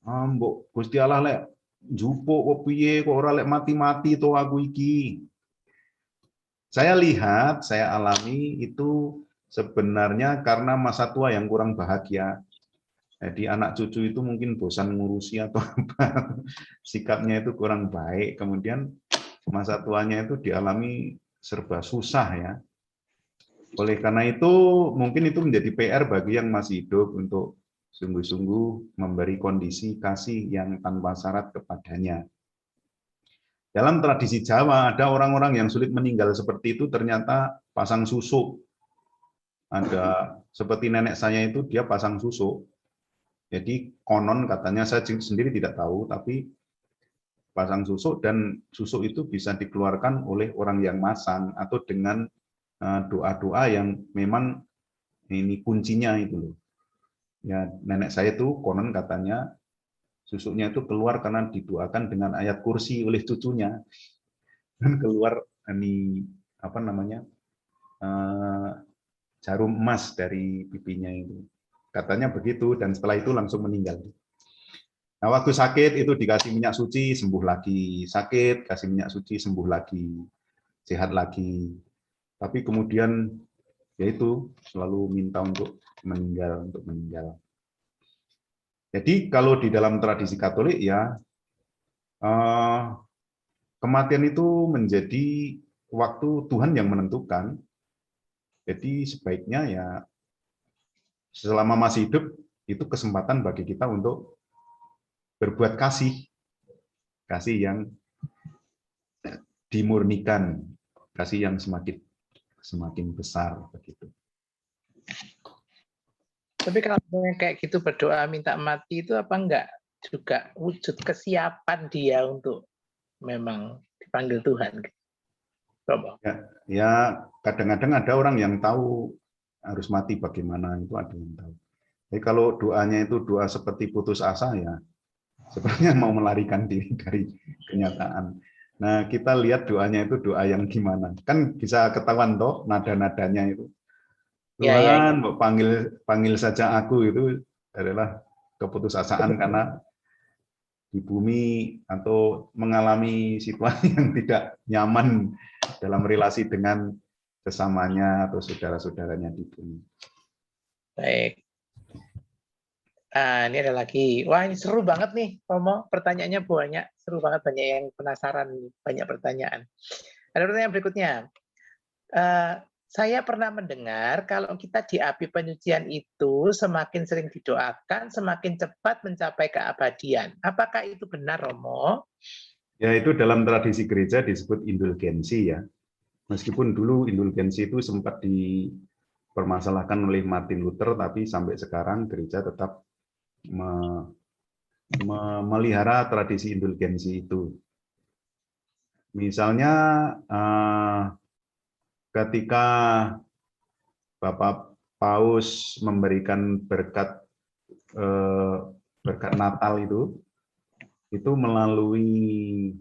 B: mbok Gusti Allah lek jupuk kok piye kok ora lek mati-mati to aku iki. Saya lihat, saya alami itu sebenarnya karena masa tua yang kurang bahagia. Jadi anak cucu itu mungkin bosan ngurusi atau apa, sikapnya itu kurang baik. Kemudian masa tuanya itu dialami serba susah ya. Oleh karena itu mungkin itu menjadi PR bagi yang masih hidup untuk sungguh-sungguh memberi kondisi kasih yang tanpa syarat kepadanya. Dalam tradisi Jawa ada orang-orang yang sulit meninggal seperti itu ternyata pasang susuk. Ada seperti nenek saya itu dia pasang susuk. Jadi konon katanya saya sendiri tidak tahu, tapi pasang susuk dan susuk itu bisa dikeluarkan oleh orang yang masang atau dengan doa-doa yang memang ini kuncinya itu loh. Ya nenek saya itu konon katanya susuknya itu keluar karena didoakan dengan ayat kursi oleh cucunya dan keluar ini apa namanya jarum emas dari pipinya itu. Katanya begitu dan setelah itu langsung meninggal. Nah, waktu sakit itu dikasih minyak suci sembuh lagi, sakit kasih minyak suci sembuh lagi, sehat lagi. Tapi kemudian yaitu selalu minta untuk meninggal. Jadi kalau di dalam tradisi Katolik ya kematian itu menjadi waktu Tuhan yang menentukan. Jadi sebaiknya ya selama masih hidup itu kesempatan bagi kita untuk berbuat kasih yang dimurnikan, kasih yang semakin besar begitu.
A: Tapi kalau kayak gitu berdoa minta mati itu apa enggak juga wujud kesiapan dia untuk memang dipanggil Tuhan?
B: Ya kadang-kadang ada orang yang tahu harus mati bagaimana, itu ada yang tahu. Jadi kalau doanya itu doa seperti putus asa ya sebenarnya mau melarikan diri dari kenyataan. Nah kita lihat doanya itu doa yang gimana, kan bisa ketahuan toh nada-nadanya itu. Tuhan, ya. Panggil saja aku itu adalah keputusasaan karena di bumi atau mengalami situasi yang tidak nyaman dalam relasi dengan sesamanya atau saudara-saudaranya di bumi.
A: Baik. Ini ada lagi. Wah, ini seru banget nih, Romo. Pertanyaannya banyak, seru banget, banyak yang penasaran, banyak pertanyaan. Ada pertanyaan berikutnya. Saya pernah mendengar kalau kita di api penyucian itu semakin sering didoakan, semakin cepat mencapai keabadian. Apakah itu benar, Romo?
B: Ya, itu dalam tradisi gereja disebut indulgensi ya. Meskipun dulu indulgensi itu sempat dipermasalahkan oleh Martin Luther, tapi sampai sekarang gereja tetap memelihara tradisi indulgensi itu. Misalnya ketika Bapak Paus memberikan berkat Natal itu melalui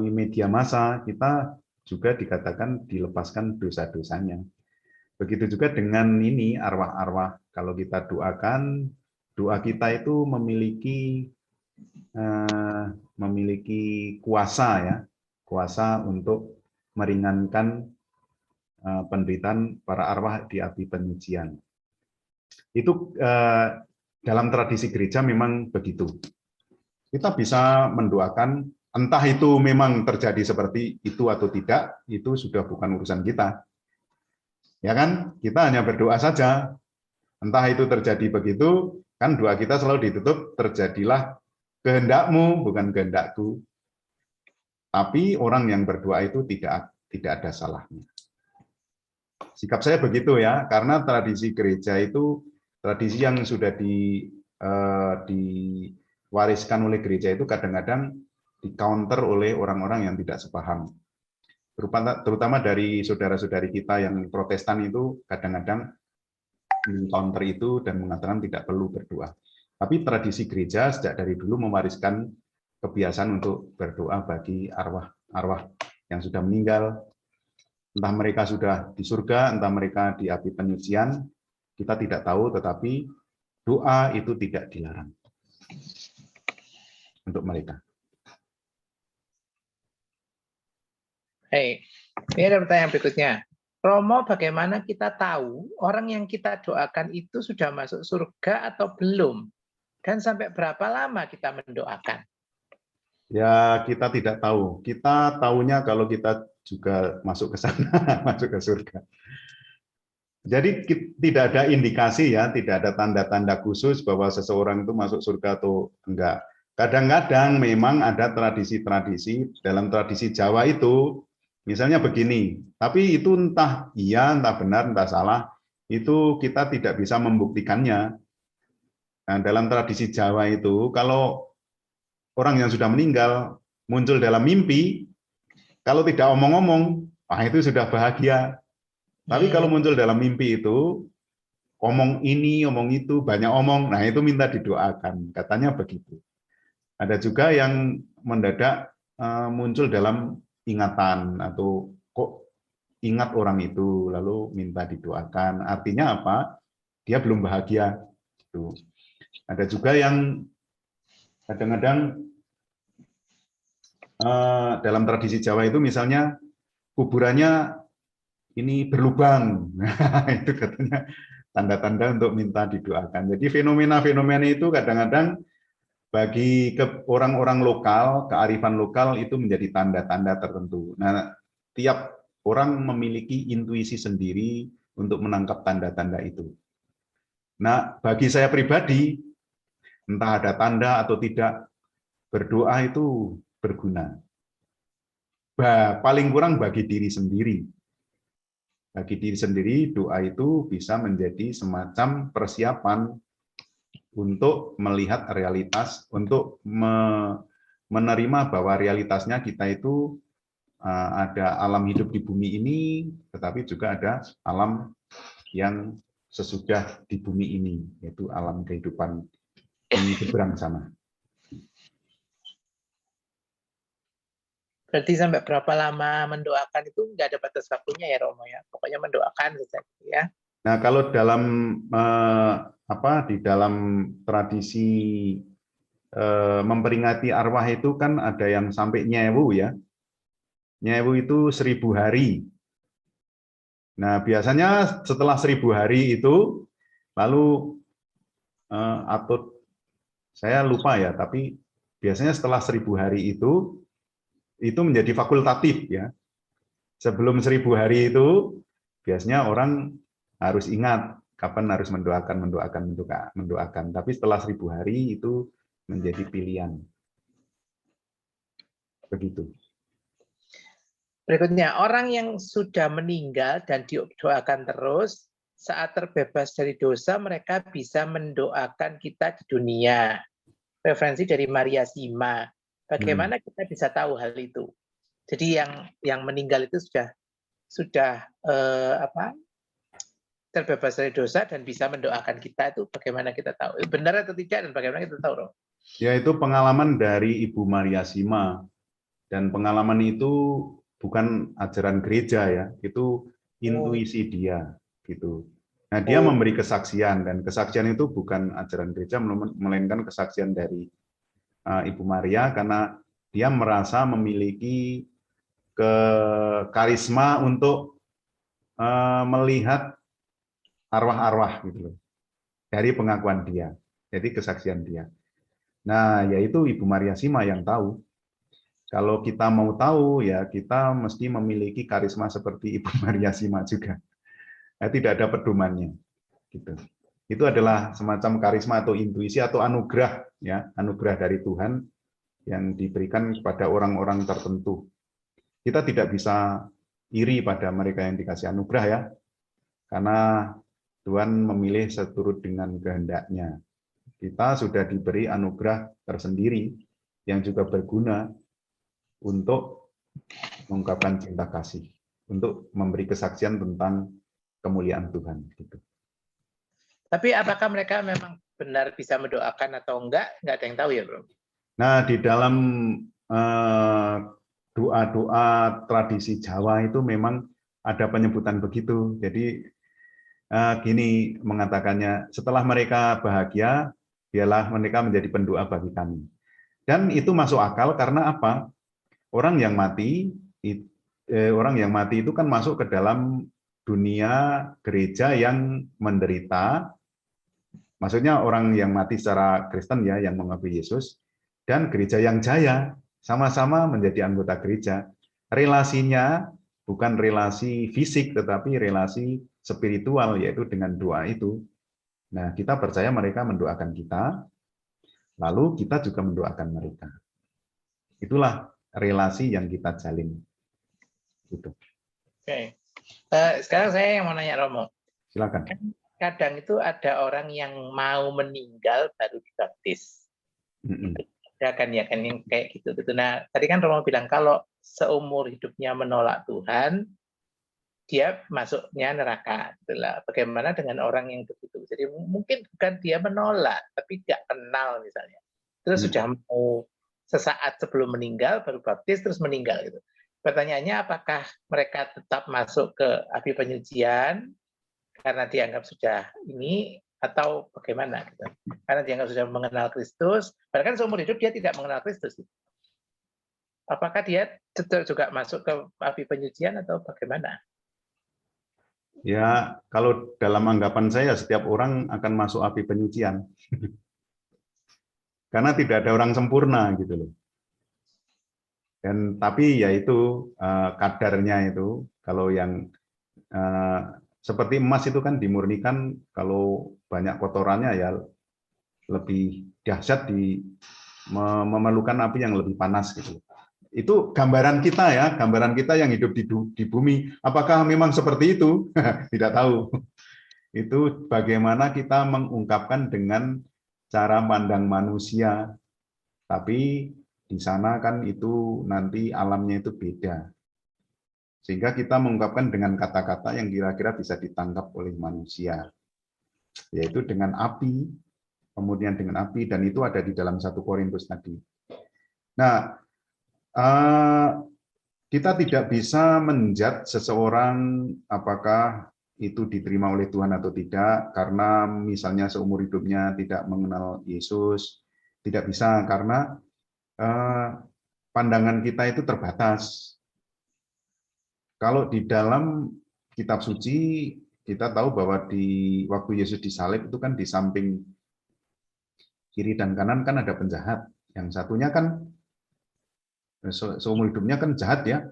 B: media massa kita juga dikatakan dilepaskan dosa-dosanya. Begitu juga dengan ini arwah-arwah. Kalau kita doakan, doa kita itu memiliki kuasa ya, kuasa untuk meringankan penderitaan para arwah di api penyucian. Itu dalam tradisi gereja memang begitu. Kita bisa mendoakan, entah itu memang terjadi seperti itu atau tidak, itu sudah bukan urusan kita. Ya kan, kita hanya berdoa saja. Entah itu terjadi begitu, kan doa kita selalu ditutup, terjadilah kehendakmu, bukan kehendakku. Tapi orang yang berdoa itu tidak ada salahnya. Sikap saya begitu ya, karena tradisi gereja itu tradisi yang sudah diwariskan oleh gereja itu kadang-kadang di-counter oleh orang-orang yang tidak sepaham. Terutama dari saudara-saudari kita yang Protestan itu kadang-kadang counter itu dan mengatakan tidak perlu berdoa. Tapi tradisi gereja sejak dari dulu mewariskan kebiasaan untuk berdoa bagi arwah-arwah yang sudah meninggal. Entah mereka sudah di surga, entah mereka di api penyucian, kita tidak tahu, tetapi doa itu tidak dilarang untuk mereka.
A: Hei, ini ada pertanyaan berikutnya. Romo, bagaimana kita tahu orang yang kita doakan itu sudah masuk surga atau belum? Dan sampai berapa lama kita mendoakan?
B: Ya, kita tidak tahu. Kita tahunya kalau kita juga masuk ke sana, masuk ke surga. Jadi tidak ada indikasi ya, tidak ada tanda-tanda khusus bahwa seseorang itu masuk surga atau enggak. Kadang-kadang memang ada tradisi-tradisi dalam tradisi Jawa itu, misalnya begini, tapi itu entah iya, entah benar, entah salah, itu kita tidak bisa membuktikannya. Nah, dalam tradisi Jawa itu, kalau orang yang sudah meninggal muncul dalam mimpi, kalau tidak omong-omong, itu sudah bahagia. Tapi kalau muncul dalam mimpi itu, omong ini, omong itu, banyak omong, nah itu minta didoakan, katanya begitu. Ada juga yang mendadak muncul dalam ingatan, atau kok ingat orang itu, lalu minta didoakan. Artinya apa? Dia belum bahagia. Ada juga yang kadang-kadang dalam tradisi Jawa itu misalnya kuburannya ini berlubang, nah, itu katanya tanda-tanda untuk minta didoakan. Jadi fenomena-fenomena itu kadang-kadang bagi orang-orang lokal, kearifan lokal itu menjadi tanda-tanda tertentu. Nah, tiap orang memiliki intuisi sendiri untuk menangkap tanda-tanda itu. Nah, bagi saya pribadi, entah ada tanda atau tidak, berdoa itu berguna. Paling kurang bagi diri sendiri. Bagi diri sendiri, doa itu bisa menjadi semacam persiapan untuk melihat realitas, untuk menerima bahwa realitasnya kita itu ada alam hidup di bumi ini, tetapi juga ada alam yang sesudah di bumi ini, yaitu alam kehidupan di seberang sana.
A: Berarti sampai berapa lama mendoakan itu nggak ada batas waktunya ya Romo ya. Pokoknya mendoakan saja ya.
B: Nah, kalau dalam di dalam tradisi memperingati arwah itu kan ada yang sampai nyewu ya. Nyewu itu 1000 hari. Nah, biasanya setelah 1000 hari itu lalu atau saya lupa ya, tapi biasanya setelah 1000 hari itu menjadi fakultatif ya. Sebelum 1000 hari itu biasanya orang harus ingat kapan harus mendoakan. Tapi setelah 1000 hari itu menjadi pilihan. Begitu.
A: Berikutnya, orang yang sudah meninggal dan didoakan terus, saat terbebas dari dosa, mereka bisa mendoakan kita di dunia. Referensi dari Maria Sima. Bagaimana kita bisa tahu hal itu? Jadi yang meninggal itu sudah terbebas dari dosa dan bisa mendoakan kita, itu bagaimana kita tahu? Benar atau tidak dan bagaimana kita tahu, Roh?
B: Yaitu pengalaman dari Ibu Maria Sima. Dan pengalaman itu bukan ajaran gereja ya, itu intuisi dia gitu. Nah, dia memberi kesaksian, dan kesaksian itu bukan ajaran gereja, melainkan kesaksian dari Ibu Maria, karena dia merasa memiliki karisma untuk melihat arwah-arwah gitu loh, dari pengakuan dia, jadi kesaksian dia. Nah, yaitu Ibu Maria Sima yang tahu. Kalau kita mau tahu, ya kita mesti memiliki karisma seperti Ibu Maria Sima juga. Nah, tidak ada pedomannya. Gitu. Itu adalah semacam karisma atau intuisi atau anugerah, ya, anugerah dari Tuhan yang diberikan kepada orang-orang tertentu. Kita tidak bisa iri pada mereka yang dikasih anugerah ya, karena Tuhan memilih seturut dengan kehendaknya. Kita sudah diberi anugerah tersendiri yang juga berguna untuk mengungkapkan cinta kasih, untuk memberi kesaksian tentang kemuliaan Tuhan. Gitu.
A: Tapi apakah mereka memang benar bisa mendoakan atau enggak ada yang tahu ya, Bro.
B: Nah, di dalam doa-doa tradisi Jawa itu memang ada penyebutan begitu. Jadi gini mengatakannya, setelah mereka bahagia, biarlah mereka menjadi pendoa bagi kami. Dan itu masuk akal karena apa? Orang yang mati itu kan masuk ke dalam dunia gereja yang menderita. Maksudnya orang yang mati secara Kristen ya, yang mengakui Yesus, dan gereja yang jaya, sama-sama menjadi anggota gereja. Relasinya bukan relasi fisik, tetapi relasi spiritual, yaitu dengan doa itu. Nah, kita percaya mereka mendoakan kita, lalu kita juga mendoakan mereka. Itulah relasi yang kita jalin. Gitu.
A: Oke. Sekarang saya yang mau nanya Romo.
B: Silakan.
A: Kadang itu ada orang yang mau meninggal baru dibaptis. Ya kan yang kayak gitu. Nah, tadi kan Romo bilang kalau seumur hidupnya menolak Tuhan, dia masuknya neraka. Itulah. Bagaimana dengan orang yang begitu? Jadi mungkin bukan dia menolak, tapi tidak kenal misalnya. Terus sudah mau sesaat sebelum meninggal baru baptis terus meninggal gitu. Pertanyaannya apakah mereka tetap masuk ke api penyucian karena dianggap sudah ini atau bagaimana gitu. Karena dianggap sudah mengenal Kristus, padahal kan seumur hidup dia tidak mengenal Kristus. Apakah dia tetap juga masuk ke api penyucian atau bagaimana?
B: Ya, kalau dalam anggapan saya setiap orang akan masuk api penyucian. Karena tidak ada orang sempurna gitu loh. Dan tapi ya itu kadarnya itu, kalau yang seperti emas itu kan dimurnikan, kalau banyak kotorannya ya lebih dahsyat, memerlukan api yang lebih panas gitu. Itu gambaran kita ya, gambaran kita yang hidup di bumi. Apakah memang seperti itu? Tidak tahu. Itu bagaimana kita mengungkapkan dengan cara pandang manusia. Tapi di sana kan itu nanti alamnya itu beda. Sehingga kita mengungkapkan dengan kata-kata yang kira-kira bisa ditangkap oleh manusia. Yaitu dengan api, kemudian dengan api, dan itu ada di dalam 1 Korintus tadi. Nah, kita tidak bisa menjudge seseorang apakah itu diterima oleh Tuhan atau tidak, karena misalnya seumur hidupnya tidak mengenal Yesus. Tidak bisa, karena pandangan kita itu terbatas. Kalau di dalam kitab suci, kita tahu bahwa di waktu Yesus disalib itu kan di samping kiri dan kanan kan ada penjahat. Yang satunya kan seumur hidupnya kan jahat ya.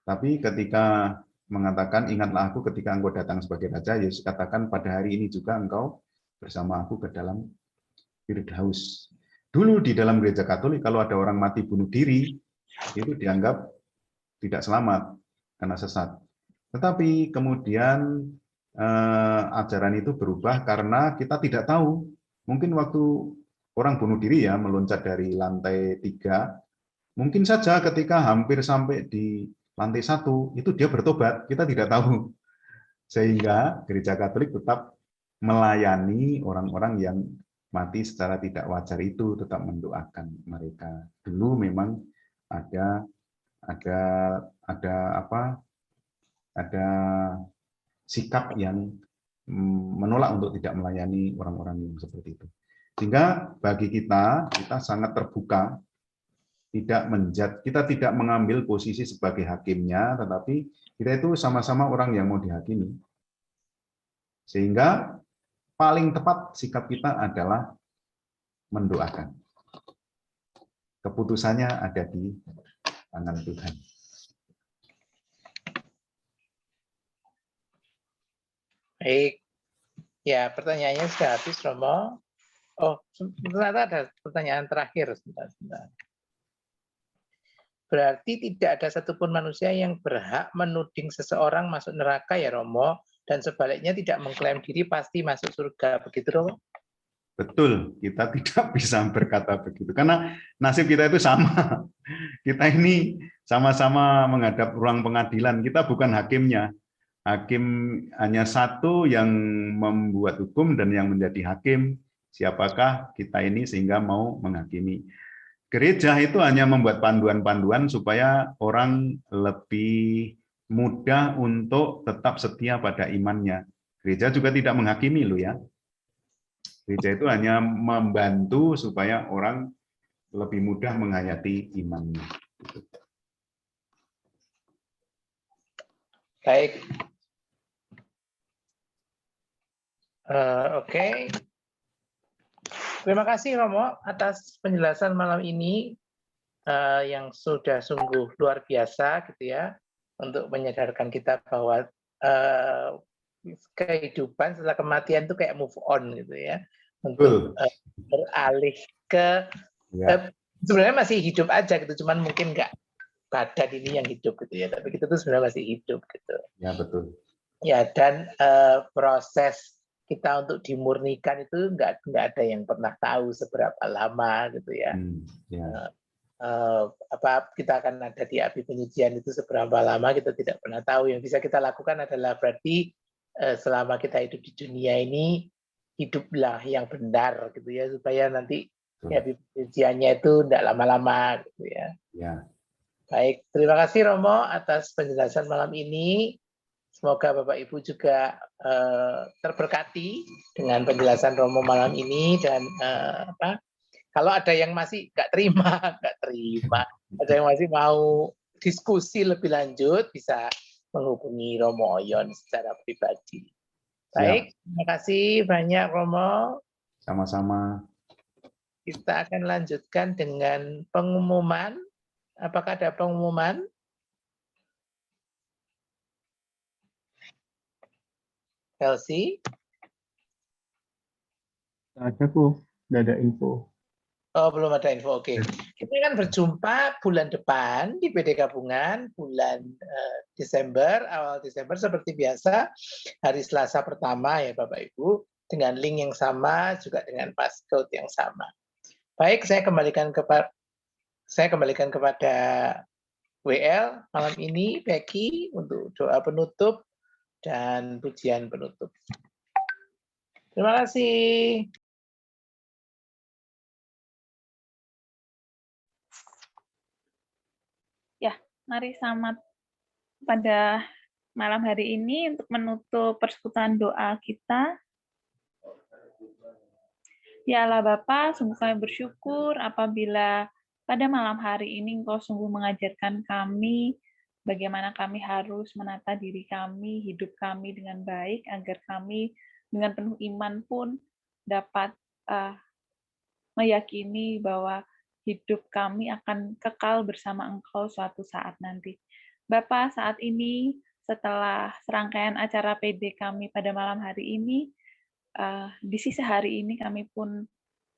B: Tapi ketika mengatakan, ingatlah aku ketika engkau datang sebagai raja, Yesus katakan pada hari ini juga engkau bersama aku ke dalam Firdaus. Dulu di dalam gereja Katolik kalau ada orang mati bunuh diri, itu dianggap tidak selamat karena sesat. Tetapi kemudian ajaran itu berubah karena kita tidak tahu. Mungkin waktu orang bunuh diri ya meloncat dari lantai 3, mungkin saja ketika hampir sampai di lantai 1 itu dia bertobat, kita tidak tahu. Sehingga gereja Katolik tetap melayani orang-orang yang mati secara tidak wajar itu, tetap mendoakan mereka. Dulu memang ada sikap yang menolak untuk tidak melayani orang-orang yang seperti itu. Sehingga bagi kita sangat terbuka, tidak menjudge, kita tidak mengambil posisi sebagai hakimnya, tetapi kita itu sama-sama orang yang mau dihakimi. Sehingga paling tepat sikap kita adalah mendoakan. Keputusannya ada di tangan Tuhan.
A: Baik. Ya, pertanyaannya sudah habis, Romo. Oh, ternyata ada pertanyaan terakhir. Sebentar. Berarti tidak ada satupun manusia yang berhak menuding seseorang masuk neraka ya, Romo? Dan sebaliknya tidak mengklaim diri pasti masuk surga, begitu Romo?
B: Betul, kita tidak bisa berkata begitu karena nasib kita itu sama. Kita ini sama-sama menghadap ruang pengadilan, kita bukan hakimnya. Hakim hanya satu yang membuat hukum dan yang menjadi hakim. Siapakah kita ini sehingga mau menghakimi? Gereja itu hanya membuat panduan-panduan supaya orang lebih mudah untuk tetap setia pada imannya. Gereja juga tidak menghakimi loh ya. Gereja itu hanya membantu supaya orang lebih mudah menghayati imannya.
A: Baik. Oke. Terima kasih Romo atas penjelasan malam ini yang sudah sungguh luar biasa gitu ya untuk menyadarkan kita bahwa kehidupan setelah kematian itu kayak move on gitu ya untuk beralih ke sebenarnya masih hidup aja gitu, cuman mungkin nggak badan ini yang hidup gitu ya, tapi kita tuh sebenarnya masih hidup gitu.
B: Ya betul.
A: Ya, dan proses kita untuk dimurnikan itu nggak ada yang pernah tahu seberapa lama gitu ya. Apa kita akan ada di api penyucian itu seberapa lama kita tidak pernah tahu. Yang bisa kita lakukan adalah berarti selama kita hidup di dunia ini hiduplah yang benar gitu ya, supaya nanti api penyuciannya itu tidak lama-lama gitu ya.
B: Ya.
A: Baik, terima kasih Romo atas penjelasan malam ini. Semoga Bapak Ibu juga terberkati dengan penjelasan Romo malam ini, dan kalau ada yang masih nggak terima, ada yang masih mau diskusi lebih lanjut, bisa menghubungi Romo Oyon secara pribadi. Baik, terima kasih banyak Romo.
B: Sama-sama.
A: Kita akan lanjutkan dengan pengumuman. Apakah ada pengumuman? Elsie?
E: Ada kok, nggak ada info.
A: Oh, belum ada info. Oke. Kita akan berjumpa bulan depan di PD Gabungan, bulan Desember, awal Desember seperti biasa, hari Selasa pertama ya Bapak Ibu, dengan link yang sama, juga dengan passcode yang sama. Baik, saya kembalikan kepada WL malam ini, Becky, untuk doa penutup dan pujian penutup. Terima kasih.
C: Ya, mari selamat pada malam hari ini untuk menutup persekutuan doa kita. Ya Allah Bapa, sungguh kami bersyukur apabila pada malam hari ini Engkau sungguh mengajarkan kami bagaimana kami harus menata diri kami, hidup kami dengan baik, agar kami dengan penuh iman pun dapat meyakini bahwa hidup kami akan kekal bersama Engkau suatu saat nanti. Bapa, saat ini setelah serangkaian acara PD kami pada malam hari ini, di sisa hari ini kami pun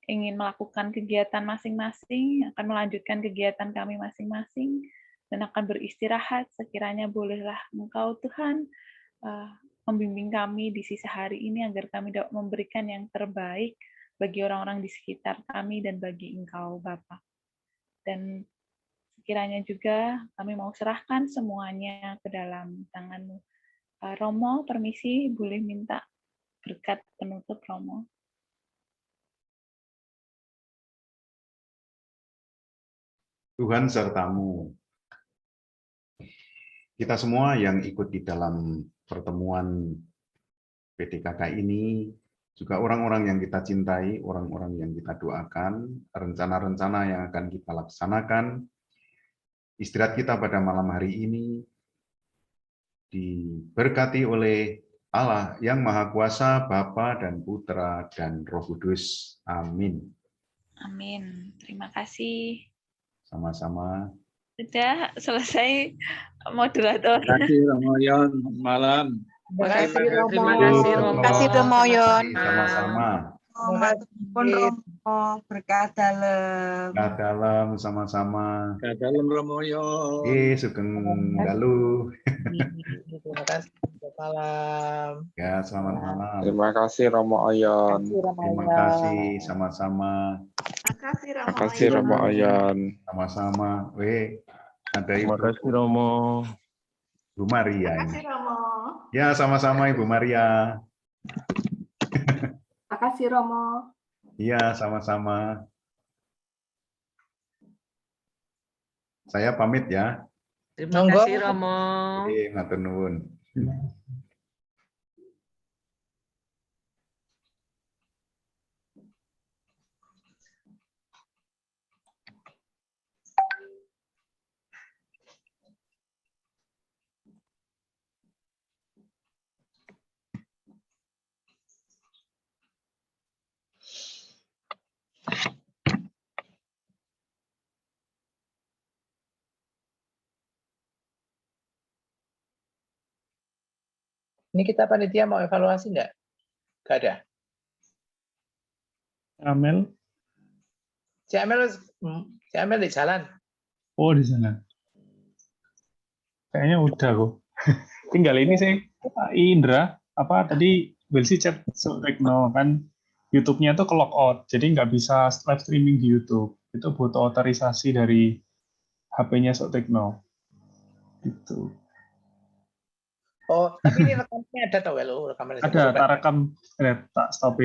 C: ingin melakukan kegiatan masing-masing, akan melanjutkan kegiatan kami masing-masing, dan akan beristirahat. Sekiranya bolehlah Engkau Tuhan membimbing kami di sisa hari ini agar kami dapat memberikan yang terbaik bagi orang-orang di sekitar kami dan bagi Engkau Bapa. Dan sekiranya juga kami mau serahkan semuanya ke dalam tangan-Mu. Romo, permisi, boleh minta berkat penutup Romo.
B: Tuhan sertamu. Kita semua yang ikut di dalam pertemuan PDKK ini, juga orang-orang yang kita cintai, orang-orang yang kita doakan, rencana-rencana yang akan kita laksanakan, istirahat kita pada malam hari ini diberkati oleh Allah yang Maha Kuasa, Bapa dan Putra dan Roh Kudus. Amin.
C: Amin. Terima kasih.
B: Sama-sama.
C: Sudah selesai moderator.
E: Terima kasih Romo Oyon, malam.
A: Terima kasih Romo.
B: Terima kasih
F: Romo Oyon.
B: Sama-sama.
F: Pun Romo berkah dalam.
B: Berkah dalam sama-sama.
E: Ke dalam Romo Oyon.
B: Sugeng dalu.
A: Terima kasih. Selamat malam.
B: Ya, selamat malam.
G: Terima kasih Romo Oyon.
B: Terima kasih sama-sama.
F: Terima kasih
G: Romo Oyon.
B: Sama-sama. Ada
E: Terima
B: Ibu
E: kasih Romo.
B: Bu Maria.
F: Terima kasih Romo.
B: Ya, sama-sama Ibu Maria.
F: Makasih Romo.
B: Iya, sama-sama. Saya pamit ya.
H: Terima
A: Monggo.
H: kasih Romo.
B: Oke, matur nuwun.
A: Ini kita panitia mau evaluasi nggak? Nggak ada.
E: Amel,
A: Si Amel di jalan.
E: oh di sana. Kayaknya udah kok. Tinggal ini sih, Indra, apa tadi Welsi chat Sutrekno kan YouTube-nya tuh ke logout, jadi nggak bisa live streaming di YouTube. Itu butuh otorisasi dari HP-nya Sutrekno. Gitu.
A: Oh, tapi ini rekamannya ada tau ya lo, rekaman.
E: Ada, tak rekam, tak stop.